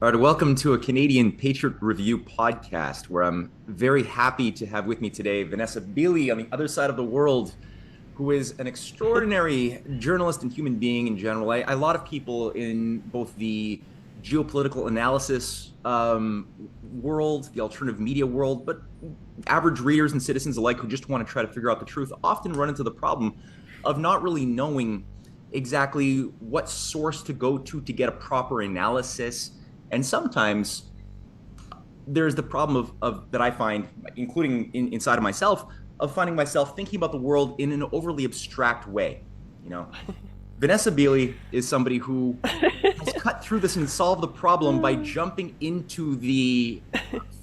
All right, welcome to a Canadian Patriot Review podcast, where I'm very happy to have with me today Vanessa Beeley on the other side of the world, who is an extraordinary journalist and human being in general. A lot of people in both the geopolitical analysis world, the alternative media world, but average readers and citizens alike who just want to try to figure out the truth often run into the problem of not really knowing exactly what source to go to get a proper analysis. And sometimes there's the problem of that I find, including inside of myself, of finding myself thinking about the world in an overly abstract way. You know, Vanessa Beeley is somebody who has cut through this and solved the problem by jumping into the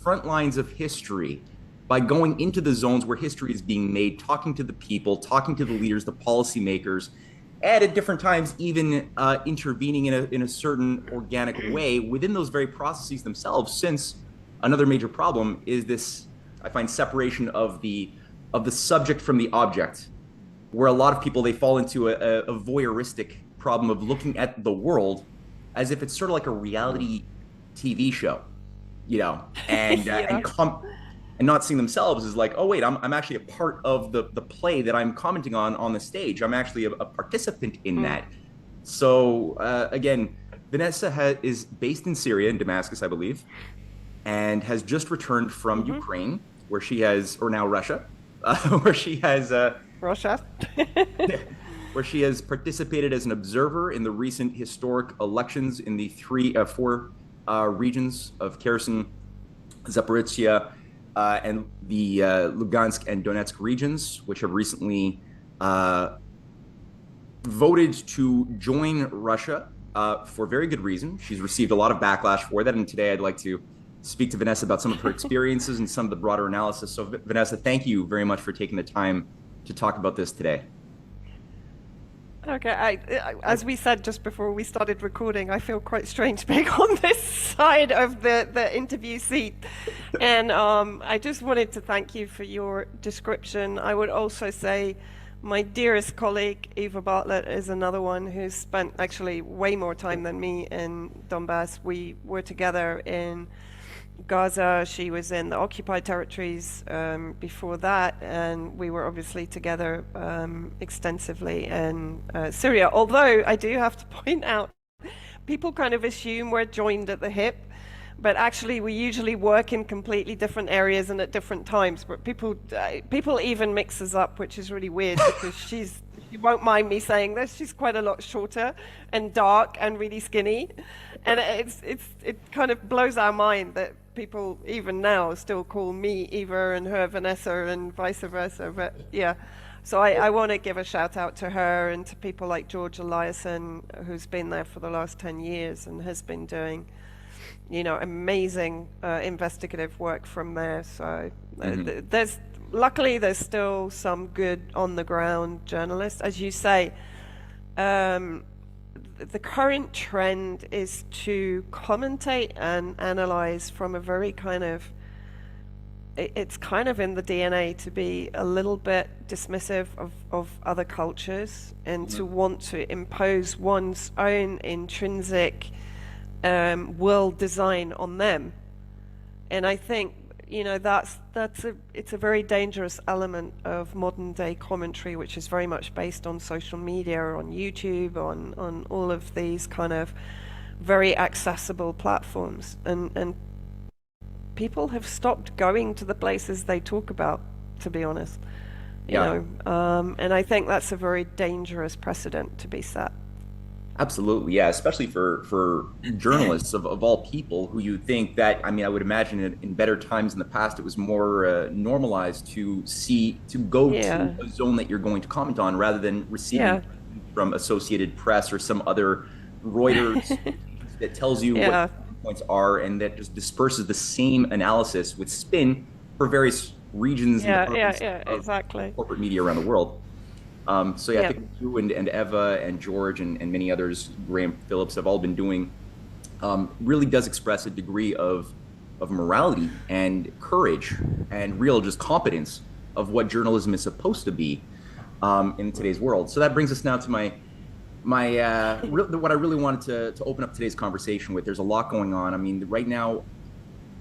front lines of history, by going into the zones where history is being made, talking to the people, talking to the leaders, the policymakers, and at different times even intervening in a certain organic way within those very processes themselves. Since another major problem is this, I find, separation of the subject from the object, where a lot of people, they fall into a voyeuristic problem of looking at the world as if it's sort of like a reality TV show, you know, and Yeah. and not seeing themselves as like, oh wait, I'm actually a part of the play that I'm commenting on the stage. I'm actually a participant in Mm. that. So again, Vanessa is based in Syria, in Damascus, I believe, and has just returned from Hmm. Ukraine, where she has, or now Russia, where she has Russia. where she has participated as an observer in the recent historic elections in the four regions of Kherson, Zaporizhia, and the Lugansk and Donetsk regions, which have recently voted to join Russia for very good reason. She's received a lot of backlash for that, and today I'd like to speak to Vanessa about some of her experiences and some of the broader analysis. So, Vanessa, thank you very much for taking the time to talk about this today. Okay, as we said just before we started recording, I feel quite strange being on this side of the interview seat. And I just wanted to thank you for your description. I would also say my dearest colleague, Eva Bartlett, is another one who's spent actually way more time than me in Donbass. We were together in Gaza. She was in the occupied territories before that, and we were obviously together extensively in Syria. Although I do have to point out, people kind of assume we're joined at the hip, but actually we usually work in completely different areas and at different times. But people even mix us up, which is really weird because she won't mind me saying this. She's quite a lot shorter and dark and really skinny, and it kind of blows our mind that people even now still call me Eva and her Vanessa and vice versa. But yeah, so I want to give a shout out to her and to people like George Eliasson, who's been there for the last 10 years and has been doing, amazing investigative work from there. So Mhm. luckily there's still some good on the ground journalists, as you say. The current trend is to commentate and analyze from a very kind of, it's kind of in the DNA to be a little bit dismissive of other cultures and to want to impose one's own intrinsic world design on them. And I think, it's a very dangerous element of modern day commentary, which is very much based on social media, on YouTube, on all of these kind of very accessible platforms. And people have stopped going to the places they talk about, to be honest. Yeah. And I think that's a very dangerous precedent to be set. Absolutely, yeah, especially for journalists of all people who you think that, I mean, I would imagine in better times in the past, it was more normalized to go Yeah, to a zone that you're going to comment on rather than receiving yeah, from Associated Press or some other Reuters that tells you what yeah, points are and that just disperses the same analysis with spin for various regions and departments yeah, of exactly. corporate media around the world. So yeah, I Yeah. think you and Eva and George and many others, Graham Phillips, have all been doing really does express a degree of morality and courage and real just competence of what journalism is supposed to be in today's world. So that brings us now to my What I really wanted to open up today's conversation with, there's a lot going on. I mean, right now,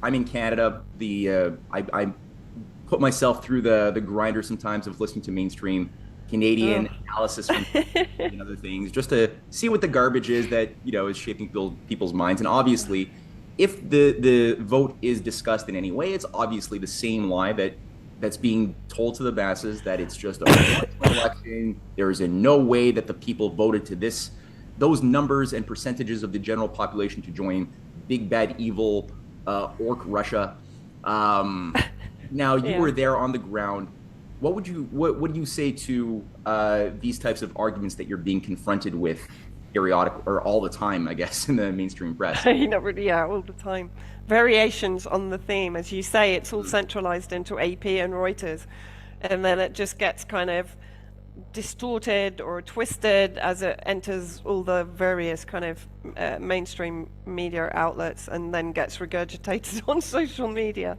I'm in Canada. I put myself through the grinder sometimes of listening to mainstream Canadian analysis from and other things, just to see what the garbage is that is shaping people's minds. And obviously, if the vote is discussed in any way, it's obviously the same lie that's being told to the masses, that it's just a election. There is in no way that the people voted to those numbers and percentages of the general population to join big bad evil orc Russia. Now you were there on the ground. What do you say to these types of arguments that you're being confronted with periodic or all the time, I guess, in the mainstream press? Really, all the time. Variations on the theme, as you say, it's all centralized into AP and Reuters, and then it just gets kind of distorted or twisted as it enters all the various kind of mainstream media outlets, and then gets regurgitated on social media.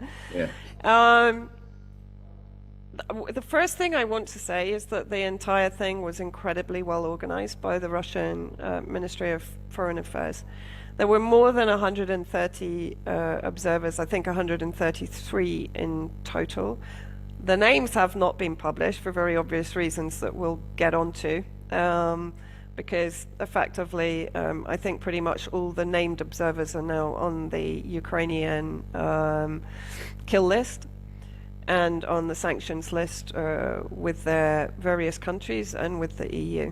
The first thing I want to say is that the entire thing was incredibly well organized by the Russian Ministry of Foreign Affairs. There were more than 130 observers, I think 133 in total. The names have not been published for very obvious reasons that we'll get onto, because effectively I think pretty much all the named observers are now on the Ukrainian kill list and on the sanctions list with their various countries and with the EU.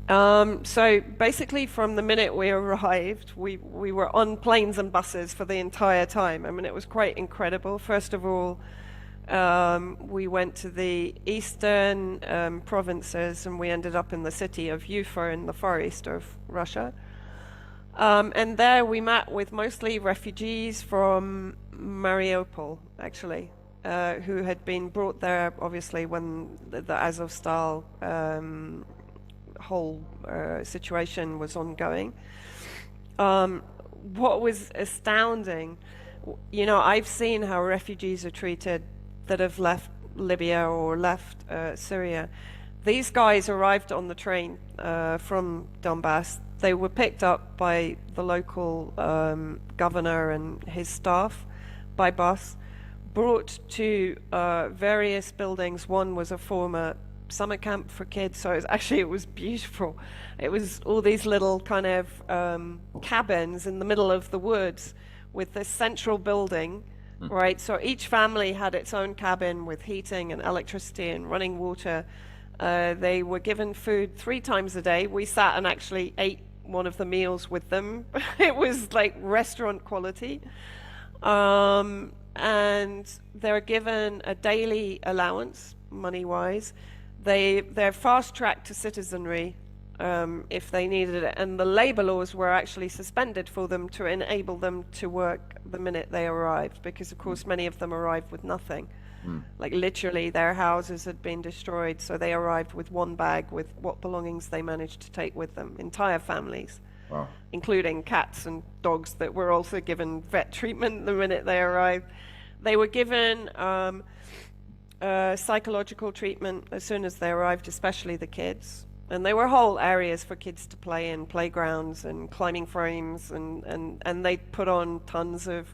So basically from the minute we arrived, we were on planes and buses for the entire time. I mean, it was quite incredible. First of all, we went to the eastern provinces, and we ended up in the city of Ufa in the far east of Russia. And there we met with mostly refugees from Mariupol, actually. Who had been brought there, obviously, when the Azovstal whole situation was ongoing. What was astounding, I've seen how refugees are treated that have left Libya or left Syria. These guys arrived on the train from Donbass. They were picked up by the local governor and his staff by bus, brought to various buildings. One was a former summer camp for kids, so it was beautiful. It was all these little kind of cabins in the middle of the woods with this central building, right? So each family had its own cabin with heating and electricity and running water. They were given food 3 times a day. We sat and actually ate one of the meals with them. It was like restaurant quality. And they're given a daily allowance, money-wise. They're fast-tracked to citizenry if they needed it, and the labor laws were actually suspended for them to enable them to work the minute they arrived, because of course many of them arrived with nothing. Like literally their houses had been destroyed, so they arrived with one bag with what belongings they managed to take with them, entire families. Wow. Including cats and dogs that were also given vet treatment the minute they arrived. They were given psychological treatment as soon as they arrived, especially the kids. And there were whole areas for kids to play in, playgrounds and climbing frames, and they put on tons of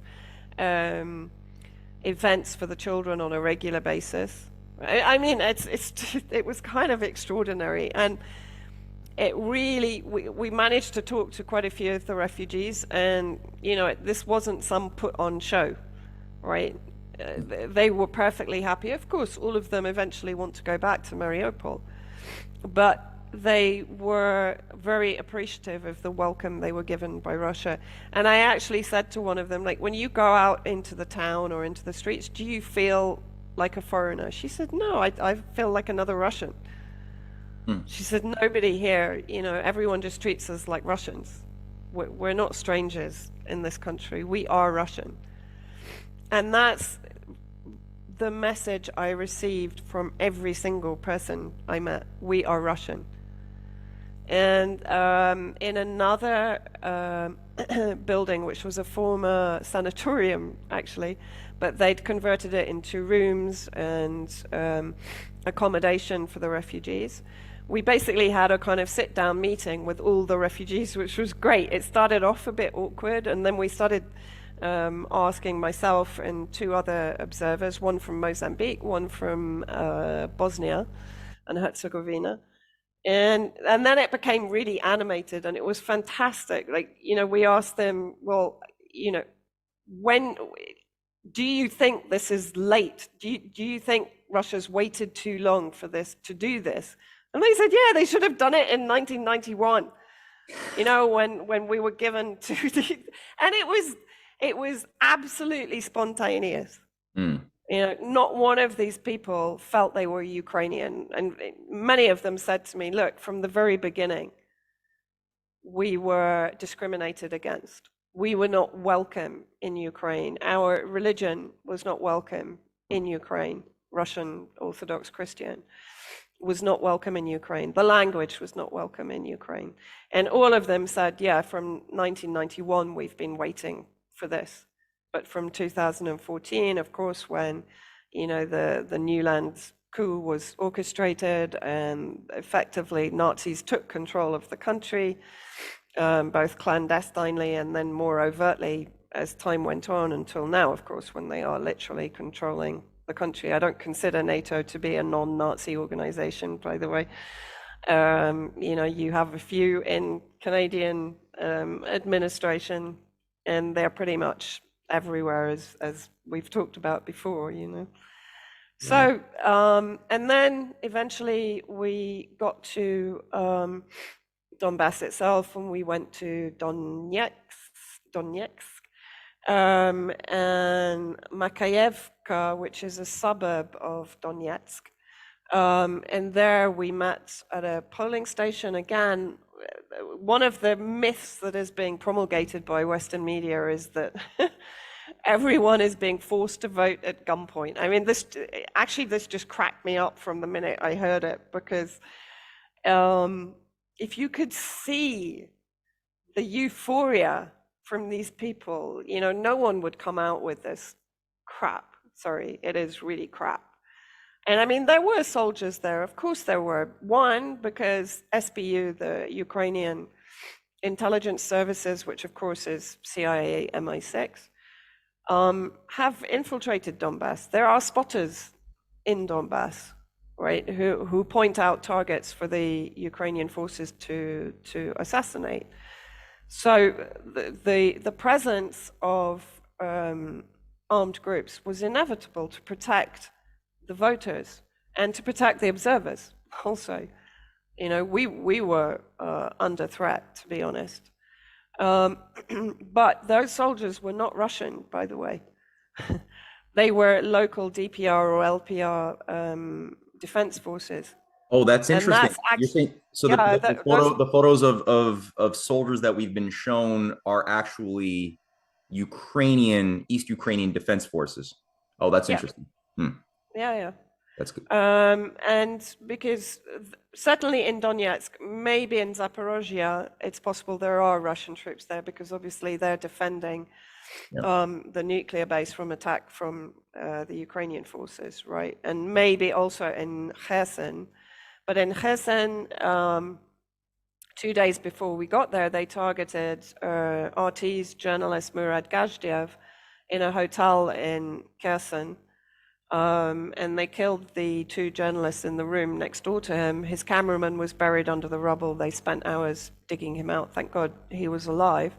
events for the children on a regular basis. I mean, it was kind of extraordinary. And it really, we managed to talk to quite a few of the refugees, and this wasn't some put on show, right? They were perfectly happy. Of course, all of them eventually want to go back to Mariupol, but they were very appreciative of the welcome they were given by Russia. And I actually said to one of them, like, when you go out into the town or into the streets, do you feel like a foreigner? She said, no, I feel like another Russian. She said, nobody here, everyone just treats us like Russians. We're not strangers in this country. We are Russian. And that's the message I received from every single person I met. We are Russian. And in another building, which was a former sanatorium, actually, but they'd converted it into rooms and accommodation for the refugees, we basically had a kind of sit-down meeting with all the refugees, which was great. It started off a bit awkward, and then we started asking myself and two other observers, one from Mozambique, one from Bosnia and Herzegovina. And then it became really animated, and it was fantastic. Like, we asked them, well, when do you think this is late? Do you think Russia's waited too long for this to do this? And they said, yeah, they should have done it in 1991. When we were given to and it was absolutely spontaneous. Not one of these people felt they were Ukrainian. And many of them said to me, look, from the very beginning, we were discriminated against. We were not welcome in Ukraine. Our religion was not welcome in Ukraine. Russian Orthodox Christian was not welcome in Ukraine. The language was not welcome in Ukraine. And all of them said, yeah, from 1991, we've been waiting for this. But from 2014, of course, when, the New Land coup was orchestrated and effectively Nazis took control of the country, both clandestinely and then more overtly as time went on until now, of course, when they are literally controlling the country. I don't consider NATO to be a non-Nazi organization, by the way. You have a few in Canadian administration, and they're pretty much everywhere, as we've talked about before, So, and then eventually we got to Donbass itself, and we went to Donetsk, and Makayevka, which is a suburb of Donetsk. And there we met at a polling station. Again, one of the myths that is being promulgated by Western media is that everyone is being forced to vote at gunpoint. I mean, this just cracked me up from the minute I heard it, because if you could see the euphoria from these people, no one would come out with this crap. Sorry, it is really crap. And I mean, there were soldiers there. Of course there were. One, because SBU, the Ukrainian intelligence services, which of course is CIA, MI6, have infiltrated Donbass. There are spotters in Donbass, right, who point out targets for the Ukrainian forces to assassinate. So the presence of armed groups was inevitable to protect the voters and to protect the observers also. We were under threat, to be honest. But those soldiers were not Russian, by the way. They were local DPR or LPR defense forces. Oh, that's interesting. That's You're saying, so yeah, the photos of soldiers that we've been shown are actually East Ukrainian defense forces. Oh, that's interesting. Yeah. That's good. And because certainly in Donetsk, maybe in Zaporozhye, it's possible there are Russian troops there, because obviously they're defending the nuclear base from attack from the Ukrainian forces, right? And maybe also in Kherson. But in Kherson, 2 days before we got there, they targeted RT's journalist Murad Gajdiev in a hotel in Kherson. And they killed the two journalists in the room next door to him. His cameraman was buried under the rubble. They spent hours digging him out. Thank God he was alive.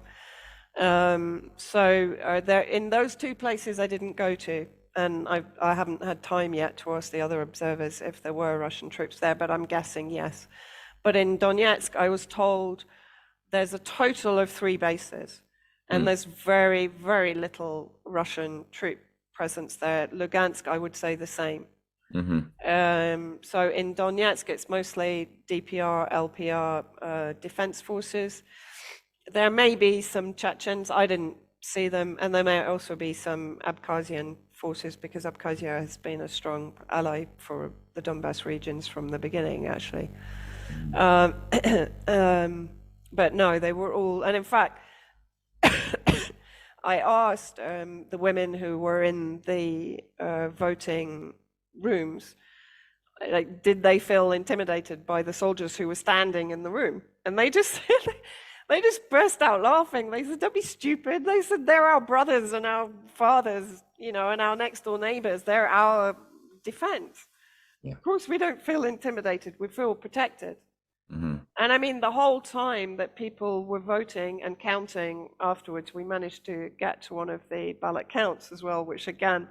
There, in those two places I didn't go to, and I haven't had time yet to ask the other observers if there were Russian troops there, but I'm guessing yes. But in Donetsk, I was told there's a total of 3 bases, and there's very, very little Russian troop presence there. Lugansk, I would say the same. So in Donetsk, it's mostly DPR, LPR defense forces. There may be some Chechens. I didn't see them, and there may also be some Abkhazian forces, because Abkhazia has been a strong ally for the Donbass regions from the beginning, actually. But no, they were all, and in fact, I asked the women who were in the voting rooms, like, did they feel intimidated by the soldiers who were standing in the room? And they just they just burst out laughing. They said, "Don't be stupid." They said, "They're our brothers and our fathers, you know, and our next door neighbors. They're our defense." Yeah. Of course, we don't feel intimidated. We feel protected. Mm-hmm. And I mean, the whole time that people were voting and counting afterwards, we managed to get to one of the ballot counts as well, which again,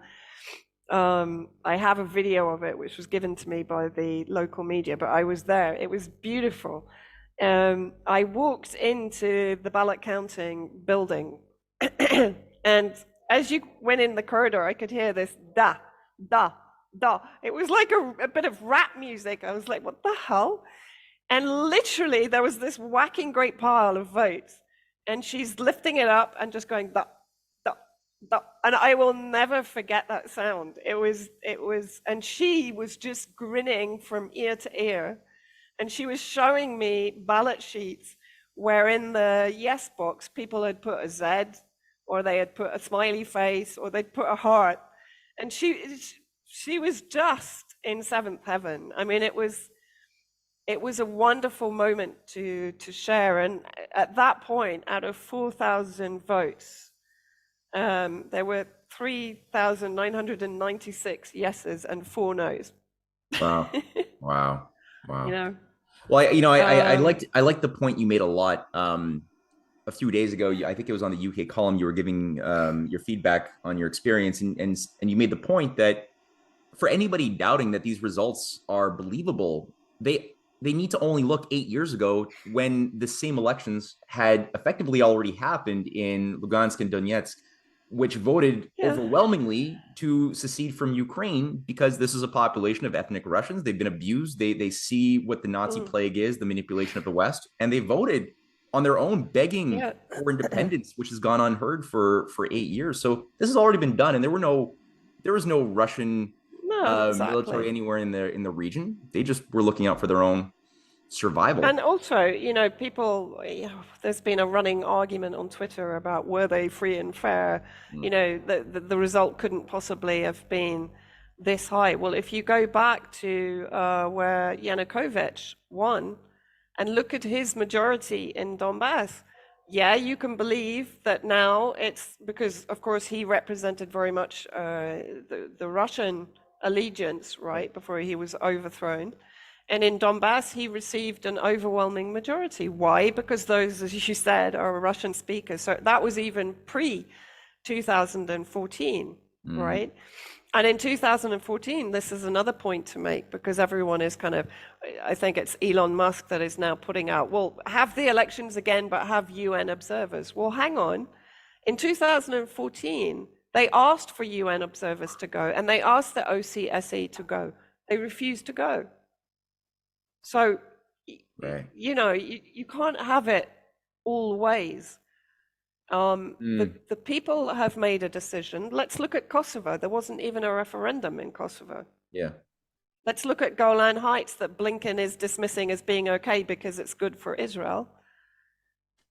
I have a video of it, which was given to me by the local media, but I was there. It was beautiful. I walked into the ballot counting building, and as you went in the corridor, I could hear this da, da, da. It was like a bit of rap music. I was like, what the hell? And literally, there was this whacking great pile of votes, and she's lifting it up and just going da, da, da. And I will never forget that sound. It was, and she was just grinning from ear to ear. And she was showing me ballot sheets where in the yes box, people had put a Z, or they had put a smiley face, or they'd put a heart. And she was just in seventh heaven. I mean, it was a wonderful moment to share. And at that point, out of 4,000 votes, there were 3,996 yeses and 4 noes. Wow. Wow. Wow. You know? Well, I liked the point you made a lot. A few days ago, I think it was on the UK column, you were giving your feedback on your experience, and you made the point that for anybody doubting that these results are believable, they need to only look 8 years ago when the same elections had effectively already happened in Lugansk and Donetsk, which voted overwhelmingly to secede from Ukraine because this is a population of ethnic Russians. They've been abused. They see what the Nazi plague is, the manipulation of the West, and they voted on their own, begging for independence, which has gone unheard for 8 years. So this has already been done, and there was no Russian military anywhere in the region. They just were looking out for their own survival. And also, people, there's been a running argument on Twitter about were they free and fair? The result couldn't possibly have been this high. Well, if you go back to where Yanukovych won and look at his majority in Donbass, you can believe that now it's because, of course, he represented very much the Russian allegiance, right, before he was overthrown. And in Donbass, he received an overwhelming majority. Why? Because those, as you said, are Russian speakers. So that was even pre-2014, right? And in 2014, this is another point to make, because everyone is kind of, I think it's Elon Musk that is now putting out, well, have the elections again, but have UN observers. Well, hang on. In 2014, they asked for UN observers to go, and they asked the OCSE to go. They refused to go. So, you can't have it all ways. The people have made a decision. Let's look at Kosovo. There wasn't even a referendum in Kosovo. Yeah. Let's look at Golan Heights that Blinken is dismissing as being okay because it's good for Israel.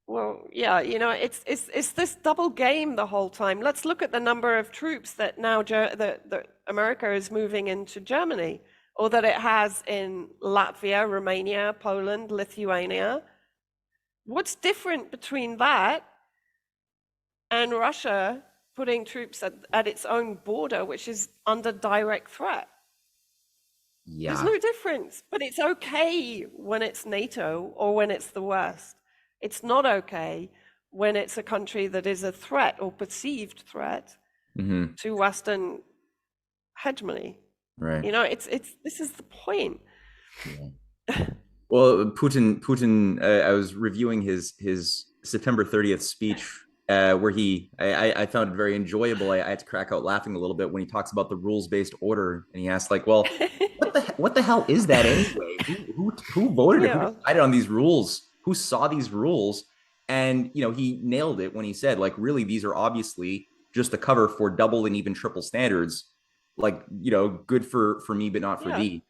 Well, it's this double game the whole time. Let's look at the number of troops that now that America is moving into Germany, or that it has in Latvia, Romania, Poland, Lithuania. What's different between that and Russia putting troops at its own border, which is under direct threat? Yeah. There's no difference, but it's okay when it's NATO or when it's the West. It's not okay when it's a country that is a threat or perceived threat to Western hegemony. Right. This is the point. Yeah. Well, Putin. I was reviewing his September 30th speech, where I found it very enjoyable. I had to crack out laughing a little bit when he talks about the rules-based order, and he asked, like, well, what the hell is that anyway? Who voted? Who decided on these rules? Who saw these rules? And he nailed it when he said, like, really, these are obviously just a cover for double and even triple standards. Like, good for me, but not for thee.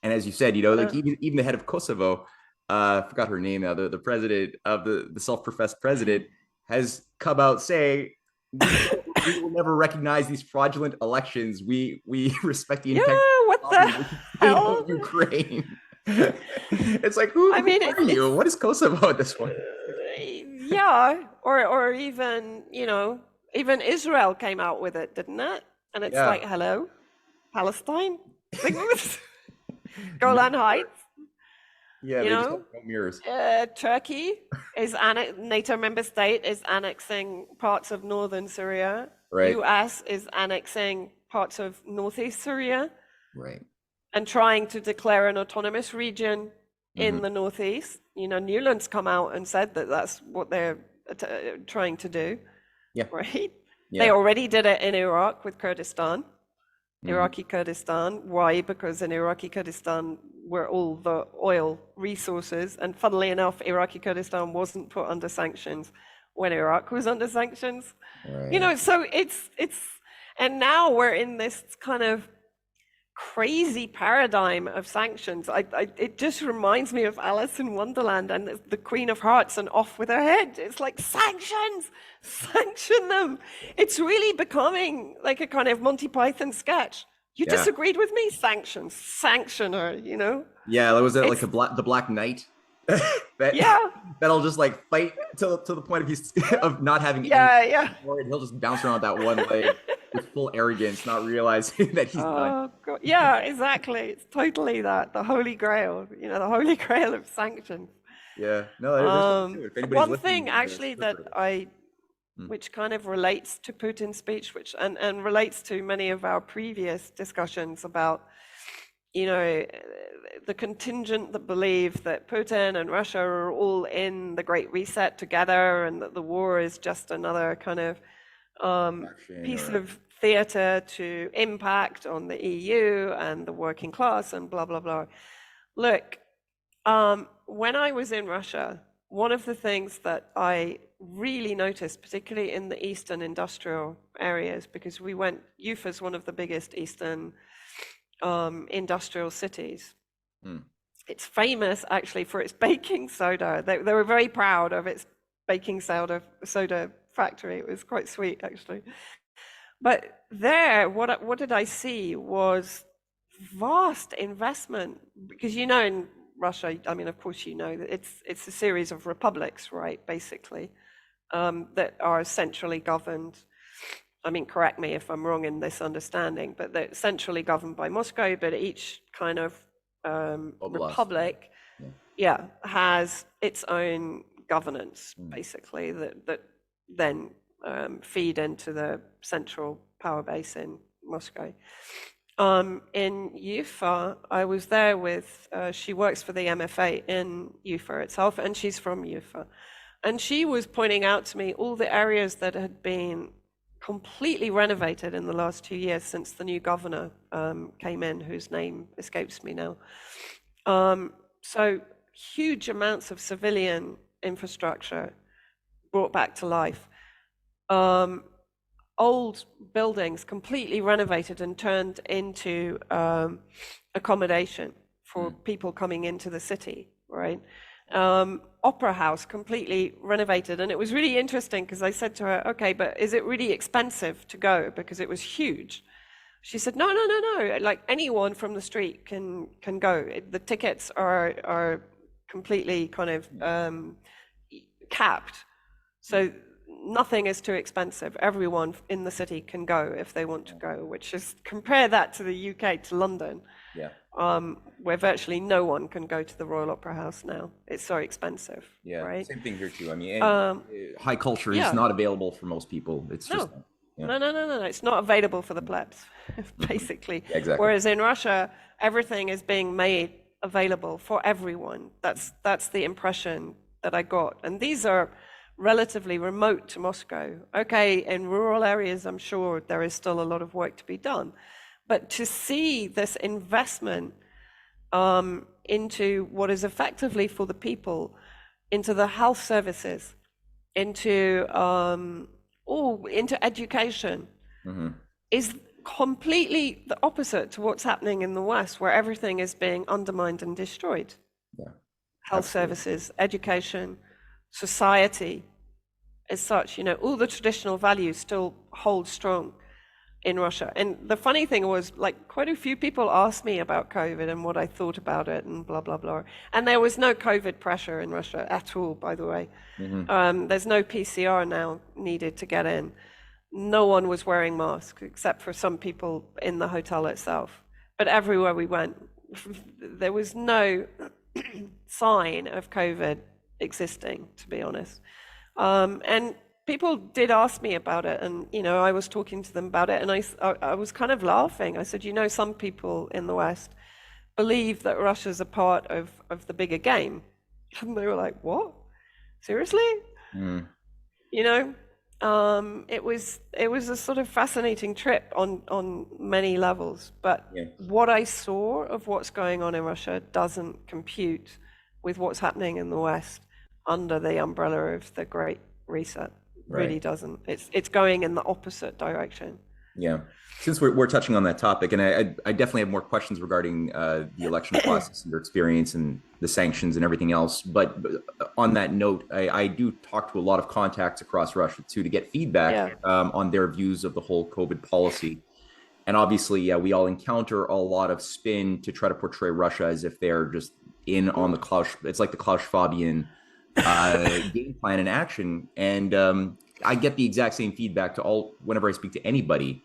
And as you said, like even the head of Kosovo, I forgot her name now, the president of the self-professed president, has come out saying, we will never recognize these fraudulent elections. We respect the integrity. What the hell? Ukraine. It's like, who I mean, are you? What is Kosovo at this point? yeah, or even, even Israel came out with it, didn't it? And it's like, hello, Palestine? Like, Golan Heights? Yeah, they just have no mirrors. Turkey is NATO member state is annexing parts of northern Syria. Right. US is annexing parts of northeast Syria. Right. And trying to declare an autonomous region in the northeast. Newland's come out and said that that's what they're trying to do. Yeah. Right? Yeah. They already did it in Iraq with Kurdistan, Iraqi Kurdistan. Why? Because in Iraqi Kurdistan were all the oil resources. And funnily enough, Iraqi Kurdistan wasn't put under sanctions when Iraq was under sanctions. Right. So it's, and now we're in this kind of crazy paradigm of sanctions. It just reminds me of Alice in Wonderland and the Queen of Hearts and off with her head. It's like, sanctions, sanction them. It's really becoming like a kind of Monty Python sketch. You disagreed with me? Sanctions, sanction her, Yeah, was it like the Black Knight? That'll just like fight to the point of not having any more, and he'll just bounce around that one leg with full arrogance, not realizing that he's done. God. Yeah, exactly. It's totally that, the Holy Grail, the Holy Grail of sanctions. Yeah, no. One thing actually that which kind of relates to Putin's speech, and relates to many of our previous discussions about, the contingent that believe that Putin and Russia are all in the Great Reset together, and that the war is just another kind of piece of theater to impact on the EU and the working class and blah, blah, blah. Look, when I was in Russia, one of the things that I really noticed, particularly in the Eastern industrial areas, because Ufa is one of the biggest Eastern industrial cities. It's famous actually for its baking soda. They were very proud of its baking soda factory. It was quite sweet actually. But there, what did I see was vast investment, because in Russia, I mean, of course that it's a series of republics, right, basically, that are centrally governed. I mean, correct me if I'm wrong in this understanding, but they're centrally governed by Moscow, but each kind of republic has its own governance, basically, that then feed into the central power base in Moscow. In Ufa, I was there with, she works for the MFA in Ufa itself, and she's from Ufa. And she was pointing out to me all the areas that had been completely renovated in the last 2 years since the new governor came in, whose name escapes me now. So huge amounts of civilian infrastructure brought back to life. Old buildings completely renovated and turned into accommodation for people coming into the city, right? Opera house completely renovated. And it was really interesting because I said to her, okay, but is it really expensive to go? Because it was huge. She said, no. Like anyone from the street can go. The tickets are completely kind of capped. So nothing is too expensive. Everyone in the city can go if they want to go, which is, compare that to the UK, to London. Where virtually no one can go to the Royal Opera House now. It's so expensive. Right? Same thing here too. I mean, high culture is not available for most people. It's just no. It's not available for the plebs, basically. Exactly. Whereas in Russia, everything is being made available for everyone. That's the impression that I got. And these are relatively remote to Moscow. Okay, in rural areas, I'm sure there is still a lot of work to be done. But to see this investment into what is effectively for the people, into the health services, into education, is completely the opposite to what's happening in the West, where everything is being undermined and destroyed. Health services, education, society as such, all the traditional values still hold strong. in Russia. And the funny thing was, like, quite a few people asked me about COVID and what I thought about it and blah, blah, blah. And there was no COVID pressure in Russia at all, by the way. There's no PCR now needed to get in. No one was wearing masks except for some people in the hotel itself. But everywhere we went, there was no sign of COVID existing, to be honest. And people did ask me about it, and I was talking to them about it, and I was kind of laughing. I said, some people in the West believe that Russia's a part of the bigger game, and they were like, "What? Seriously?" It was a sort of fascinating trip on many levels. But what I saw of what's going on in Russia doesn't compute with what's happening in the West under the umbrella of the Great Reset. Really doesn't. It's going in the opposite direction. Yeah. Since we're touching on that topic, and I definitely have more questions regarding the election process and your experience and the sanctions and everything else. But on that note, I do talk to a lot of contacts across Russia too to get feedback on their views of the whole COVID policy. And obviously, we all encounter a lot of spin to try to portray Russia as if they're just in on the it's like the Klaus Schwabian game plan in action. And I get the exact same feedback whenever I speak to anybody.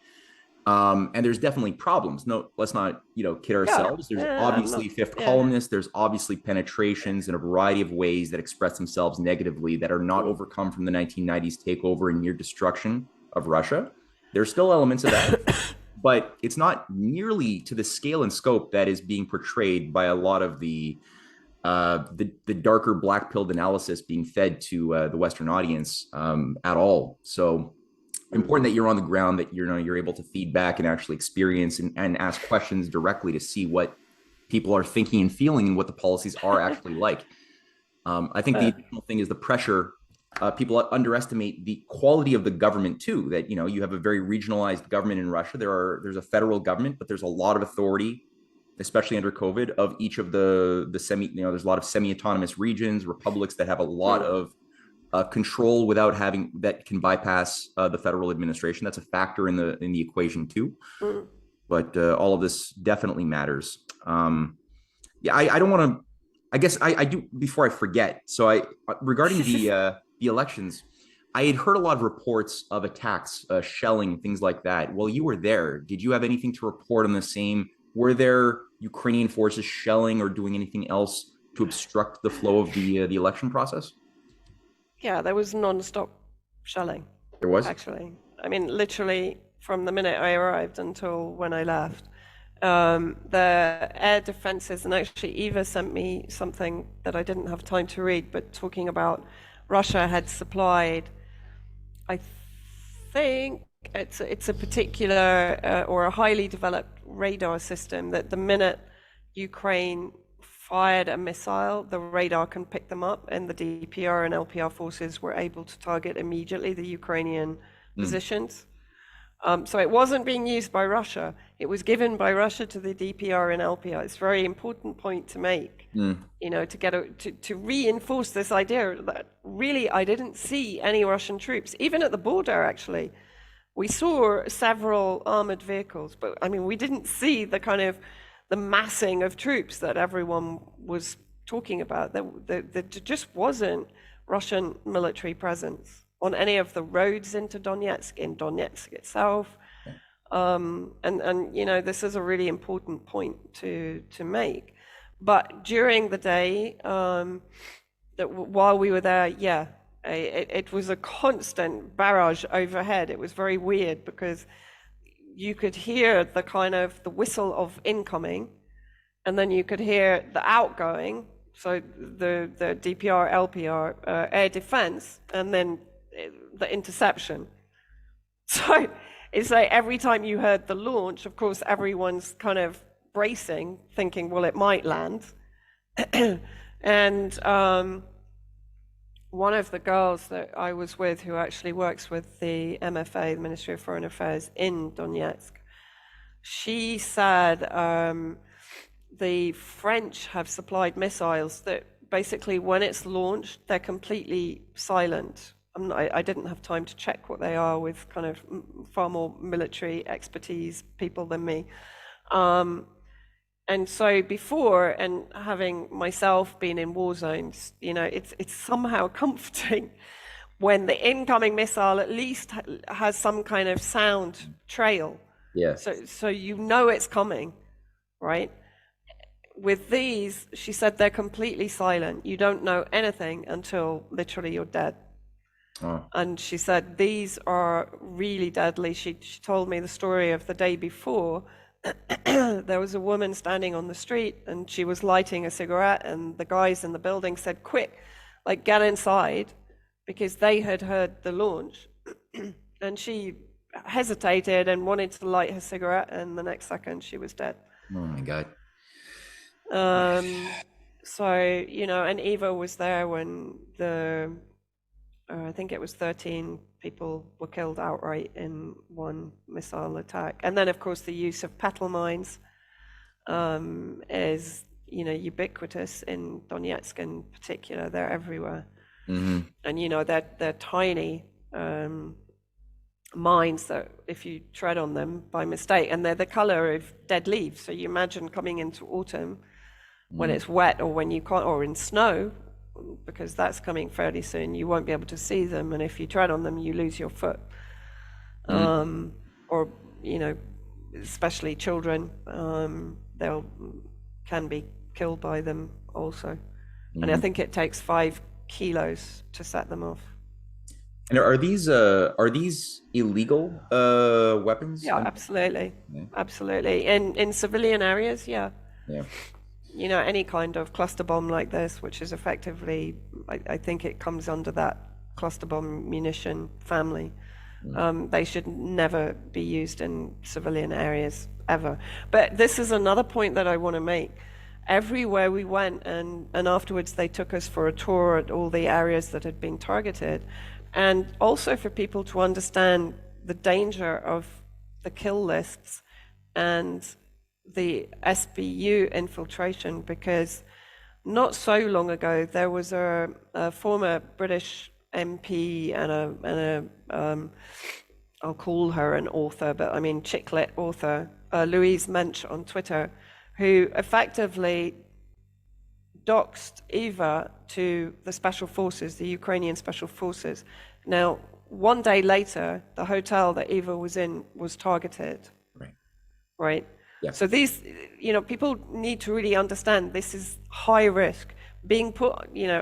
And there's definitely problems. No, let's not, kid ourselves. There's obviously fifth columnists. There's obviously penetrations in a variety of ways that express themselves negatively that are not overcome from the 1990s takeover and near destruction of Russia. There's still elements of that, but it's not nearly to the scale and scope that is being portrayed by a lot of the darker black-pilled analysis being fed to the Western audience at all. So important that you're on the ground, that you're able to feedback and actually experience and ask questions directly to see what people are thinking and feeling and what the policies are actually like. I think the additional thing is the pressure. People underestimate the quality of the government too, that you have a very regionalized government in Russia. There's a federal government, but there's a lot of authority, especially under COVID, of each of the there's a lot of semi-autonomous regions, republics that have a lot of control without having, that can bypass the federal administration. That's a factor in the equation too. But all of this definitely matters. I don't want to, I guess I do, before I forget. So regarding the elections, I had heard a lot of reports of attacks, shelling, things like that. Well, you were there. Did you have anything to report on the same? Were there Ukrainian forces shelling or doing anything else to obstruct the flow of the election process? Yeah, there was non-stop shelling. There was? Actually. I mean, literally from the minute I arrived until when I left. The air defenses, and actually Eva sent me something that I didn't have time to read, but talking about Russia had supplied, I think it's a particular or a highly developed radar system that the minute Ukraine fired a missile, the radar can pick them up, and the DPR and LPR forces were able to target immediately the Ukrainian positions. So it wasn't being used by Russia. It was given by Russia to the DPR and LPR. It's a very important point to make, to reinforce this idea that really I didn't see any Russian troops, even at the border, actually. We saw several armored vehicles, but I mean, we didn't see the kind of the massing of troops that everyone was talking about. There just wasn't Russian military presence on any of the roads into Donetsk, in Donetsk itself. And this is a really important point to make. But during the day, while we were there, it was a constant barrage overhead. It was very weird because you could hear the kind of the whistle of incoming, and then you could hear the outgoing, so the DPR, LPR, air defense, and then the interception. So it's like every time you heard the launch, of course, everyone's kind of bracing, thinking, well, it might land. And one of the girls that I was with, who actually works with the MFA, the Ministry of Foreign Affairs in Donetsk, she said the French have supplied missiles that basically, when it's launched, they're completely silent. I didn't have time to check what they are with kind of far more military expertise people than me. And so before, and having myself been in war zones, it's somehow comforting when the incoming missile at least has some kind of sound trail. Yeah. So it's coming, right? With these, she said they're completely silent. You don't know anything until literally you're dead. Oh. And she said these are really deadly. She told me the story of the day before. There was a woman standing on the street and she was lighting a cigarette, and the guys in the building said, quick, like get inside, because they had heard the launch. And she hesitated and wanted to light her cigarette, and the next second she was dead. Oh my God. So, and Eva was there when I think it was 13 people were killed outright in one missile attack. And then, of course, the use of petal mines is, ubiquitous in Donetsk in particular. They're everywhere. Mm-hmm. And, they're tiny mines that if you tread on them by mistake, and they're the color of dead leaves. So you imagine coming into autumn when it's wet, or when you can't, or in snow, because that's coming fairly soon, you won't be able to see them, and if you tread on them, you lose your foot. Or especially children, they'll can be killed by them also. And I think it takes 5 kilos to set them off. And are these illegal weapons? Yeah, absolutely. Absolutely. In civilian areas, yeah. Any kind of cluster bomb like this, which is effectively, I think it comes under that cluster bomb munition family. They should never be used in civilian areas, ever. But this is another point that I want to make. Everywhere we went, and afterwards they took us for a tour at all the areas that had been targeted, and also for people to understand the danger of the kill lists and the SBU infiltration, because not so long ago there was a former British MP and I'll call her an author, but I mean chick lit author, Louise Mensch on Twitter, who effectively doxed Eva to the special forces, the Ukrainian special forces. Now, one day later, the hotel that Eva was in was targeted. Right? Yeah. So these, people need to really understand this is high risk. Being put,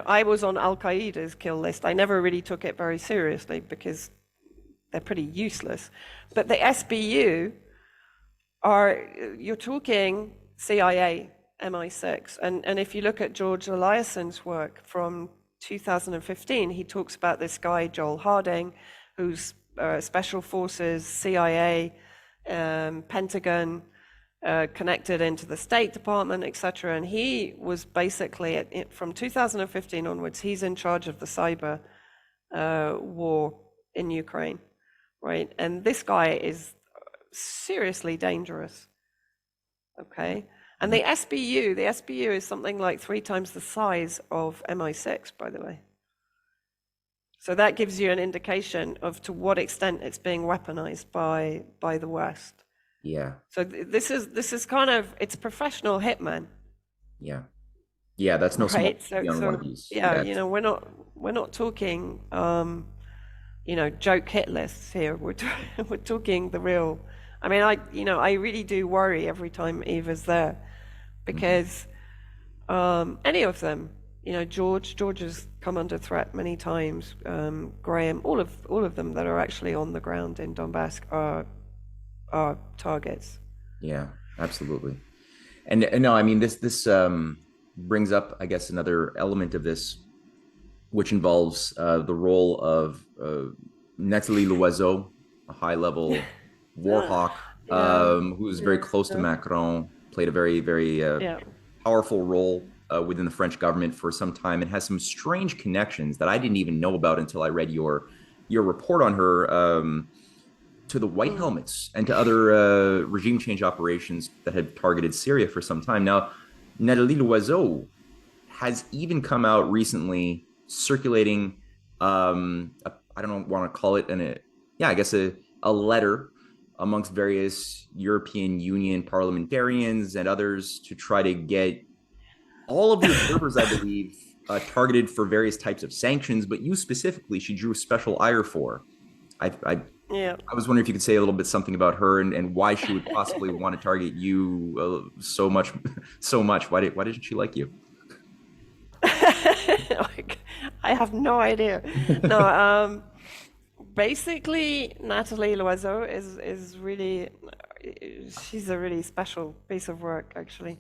I was on Al-Qaeda's kill list. I never really took it very seriously because they're pretty useless. But the SBU you're talking CIA, MI6. And if you look at George Eliasson's work from 2015, he talks about this guy, Joel Harding, who's special forces, CIA, Pentagon, connected into the State Department, etc. And he was basically, from 2015 onwards, he's in charge of the cyber war in Ukraine, right? And this guy is seriously dangerous, okay? And the SBU is something like 3 times the size of MI6, by the way. So that gives you an indication of to what extent it's being weaponized by the West. Yeah. So this is kind of, it's professional hitman. Yeah. Yeah, that's no small So one of these. yeah, we're not talking joke hit lists here. We're talking the real. I mean, I really do worry every time Eva's there, because any of them, George has come under threat many times. Graham, all of them that are actually on the ground in Donbass are targets. Yeah, absolutely. And no, I mean this brings up, I guess, another element of this, which involves the role of Nathalie Loiseau, a high-level war hawk, who was very close to Macron, played a very, very powerful role within the French government for some time, and has some strange connections that I didn't even know about until I read your report on her, to the White Helmets and to other regime change operations that had targeted Syria for some time. Now, Nathalie Loiseau has even come out recently circulating a I don't want to call it I guess a letter amongst various European Union parliamentarians and others to try to get all of the observers, I believe, targeted for various types of sanctions, but you specifically, she drew special ire for. Yeah. I was wondering if you could say a little bit something about her and why she would possibly want to target you so much, so much. Why didn't she like you? I have no idea. No, basically, Nathalie Loiseau is really, she's a really special piece of work, actually.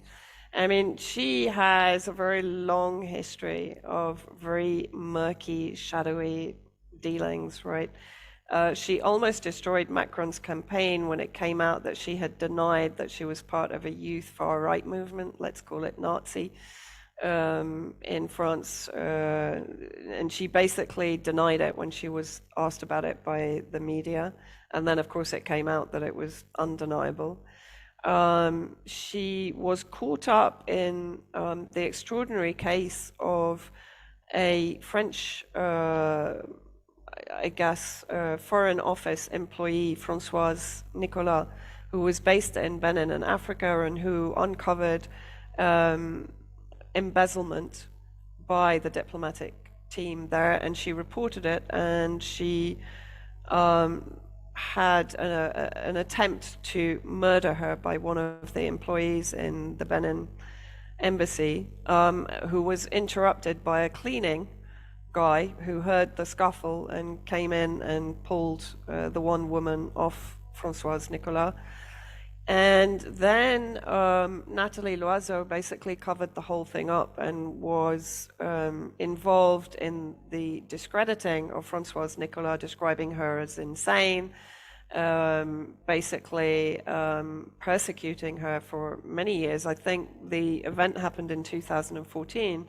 I mean, she has a very long history of very murky, shadowy dealings, right? She almost destroyed Macron's campaign when it came out that she had denied that she was part of a youth far-right movement, let's call it Nazi, in France. And she basically denied it when she was asked about it by the media. And then, of course, it came out that it was undeniable. She was caught up in the extraordinary case of a French Foreign Office employee, Françoise Nicolas, who was based in Benin in Africa and who uncovered embezzlement by the diplomatic team there, and she reported it, and she had an attempt to murder her by one of the employees in the Benin embassy, who was interrupted by a cleaning guy who heard the scuffle and came in and pulled the one woman off Françoise Nicolas. And then Nathalie Loiseau basically covered the whole thing up and was involved in the discrediting of Françoise Nicolas, describing her as insane, basically persecuting her for many years. I think the event happened in 2014,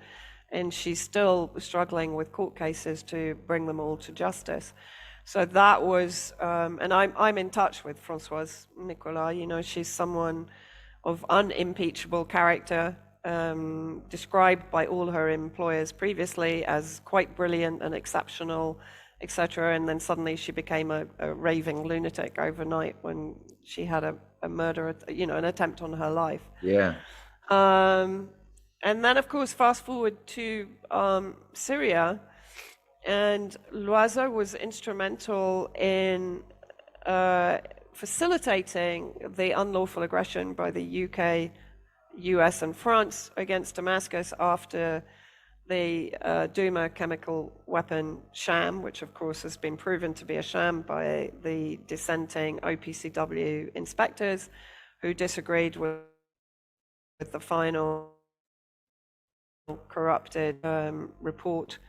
and she's still struggling with court cases to bring them all to justice. So that was, and I'm in touch with Françoise Nicolas. You know, she's someone of unimpeachable character, described by all her employers previously as quite brilliant and exceptional, etc. And then suddenly she became a raving lunatic overnight when she had a murder, an attempt on her life. Yeah. And then, of course, fast forward to Syria. And Loiseau was instrumental in facilitating the unlawful aggression by the UK, US, and France against Damascus after the Duma chemical weapon sham, which of course has been proven to be a sham by the dissenting OPCW inspectors who disagreed with the final corrupted report.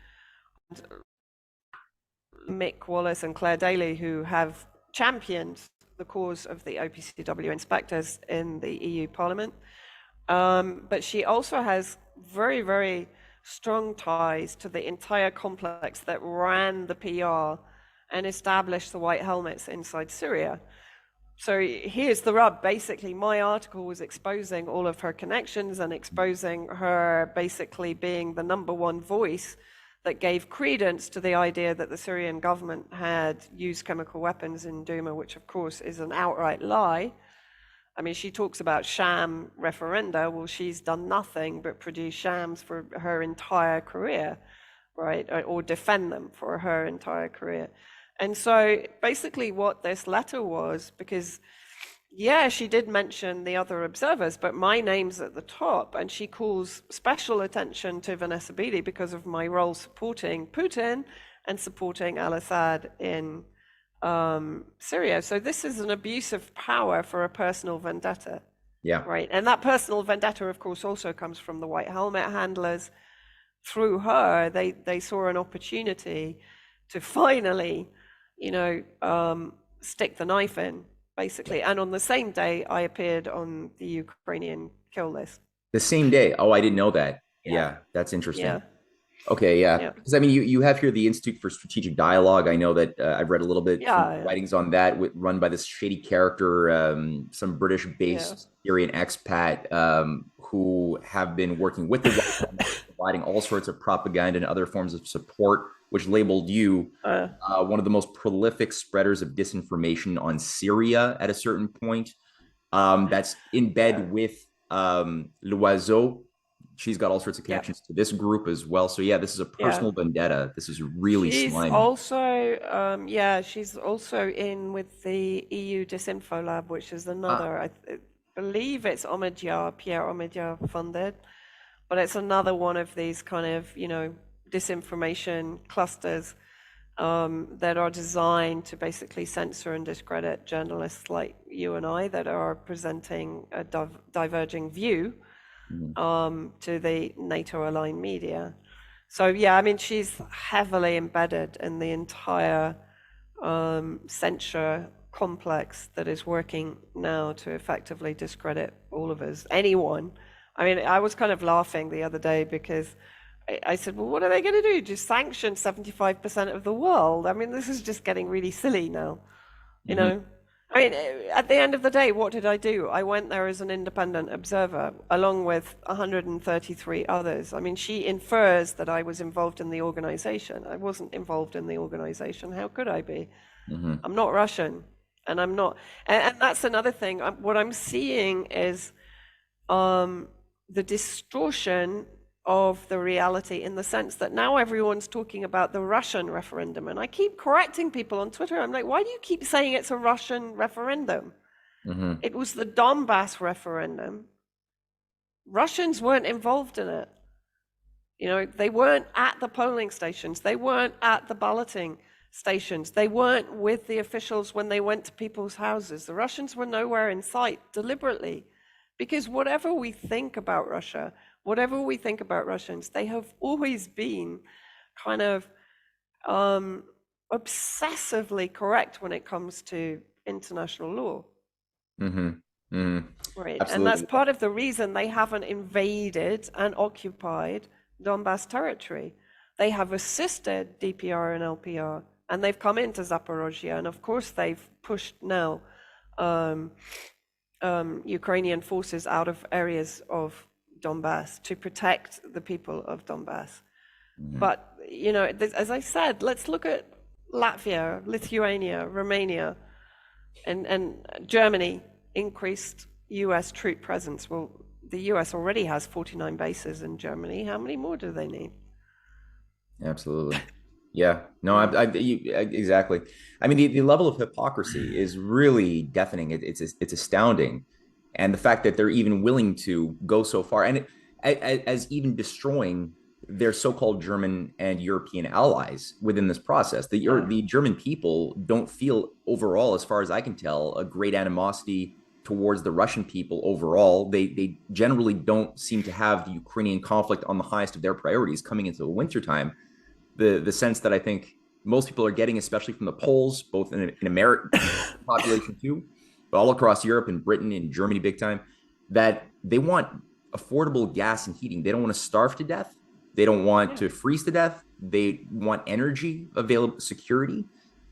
Mick Wallace and Claire Daly, who have championed the cause of the OPCW inspectors in the EU Parliament. But she also has very, very strong ties to the entire complex that ran the PR and established the White Helmets inside Syria. So here's the rub. Basically, my article was exposing all of her connections and exposing her basically being the number one voice that gave credence to the idea that the Syrian government had used chemical weapons in Duma, which of course is an outright lie. I mean, she talks about sham referenda. Well, she's done nothing but produce shams for her entire career, right? Or defend them for her entire career. And so basically what this letter was, because yeah, she did mention the other observers, but my name's at the top, and she calls special attention to Vanessa Beeley because of my role supporting Putin and supporting al-Assad in Syria. So this is an abuse of power for a personal vendetta. Yeah. Right. And that personal vendetta, of course, also comes from the White Helmet handlers. Through her, they saw an opportunity to finally, stick the knife in, basically. And on the same day, I appeared on the Ukrainian kill list. The same day? Oh, I didn't know that. Yeah, that's interesting. Yeah. Okay, yeah. Because I mean, you have here the Institute for Strategic Dialogue. I know that I've read a little bit writings on that, run by this shady character, some British-based Syrian expat who have been working with the White House, providing all sorts of propaganda and other forms of support which labeled you Uh, one of the most prolific spreaders of disinformation on Syria at a certain point. That's in bed with Loiseau. She's got all sorts of yeah, connections to this group as well. So yeah, this is a yeah. personal vendetta. This is really She's slimy. also, she's also in with the EU Disinfo Lab, which is Ah, another, I believe it's Pierre Omidyar funded, but it's another one of these kind of, disinformation clusters that are designed to basically censor and discredit journalists like you and I that are presenting a diverging view mhm. to the NATO-aligned media. So yeah, I mean, she's heavily embedded in the entire censure complex that is working now to effectively discredit all of us, anyone. I mean, I was kind of laughing the other day because I said, well, what are they going to do? Just sanction 75% of the world? I mean, this is just getting really silly now, you Mhm. know? I mean, at the end of the day, what did I do? I went there as an independent observer, along with 133 others. I mean, she infers that I was involved in the organization. I wasn't involved in the organization. How could I be? Mhm. I'm not Russian, and I'm not. And that's another thing. What I'm seeing is the distortion of the reality in the sense that now everyone's talking about the Russian referendum. And I keep correcting people on Twitter. I'm like, why do you keep saying it's a Russian referendum? Mhm. It was the Donbass referendum. Russians weren't involved in it. They weren't at the polling stations. They weren't at the balloting stations. They weren't with the officials when they went to people's houses. The Russians were nowhere in sight deliberately. Because whatever we think about Russia, whatever we think about Russians, they have always been kind of obsessively correct when it comes to international law. Mhm. Mhm. Right. And that's Absolutely. part of the reason they haven't invaded and occupied Donbass territory. They have assisted DPR and LPR, and they've come into Zaporozhye, and of course they've pushed now Ukrainian forces out of areas of Donbass to protect the people of Donbass. Mhm. But, as I said, let's look at Latvia, Lithuania, Romania, and Germany increased US troop presence. Well, the US already has 49 bases in Germany. How many more do they need? Absolutely. Yeah. No, Mm. exactly. I mean, the level of hypocrisy is really deafening. It's astounding, and the fact that they're even willing to go so far, and as even destroying their so-called German and European allies within this process. Yeah. The German people don't feel overall, as far as I can tell, a great animosity towards the Russian people overall. They generally don't seem to have the Ukrainian conflict on the highest of their priorities coming into the wintertime. The sense that I think most people are getting, especially from the polls, both in American population too, but all across Europe and Britain and Germany, big time, that they want affordable gas and heating. They don't want to starve to death. They don't want Yeah. to freeze to death. They want energy available, security,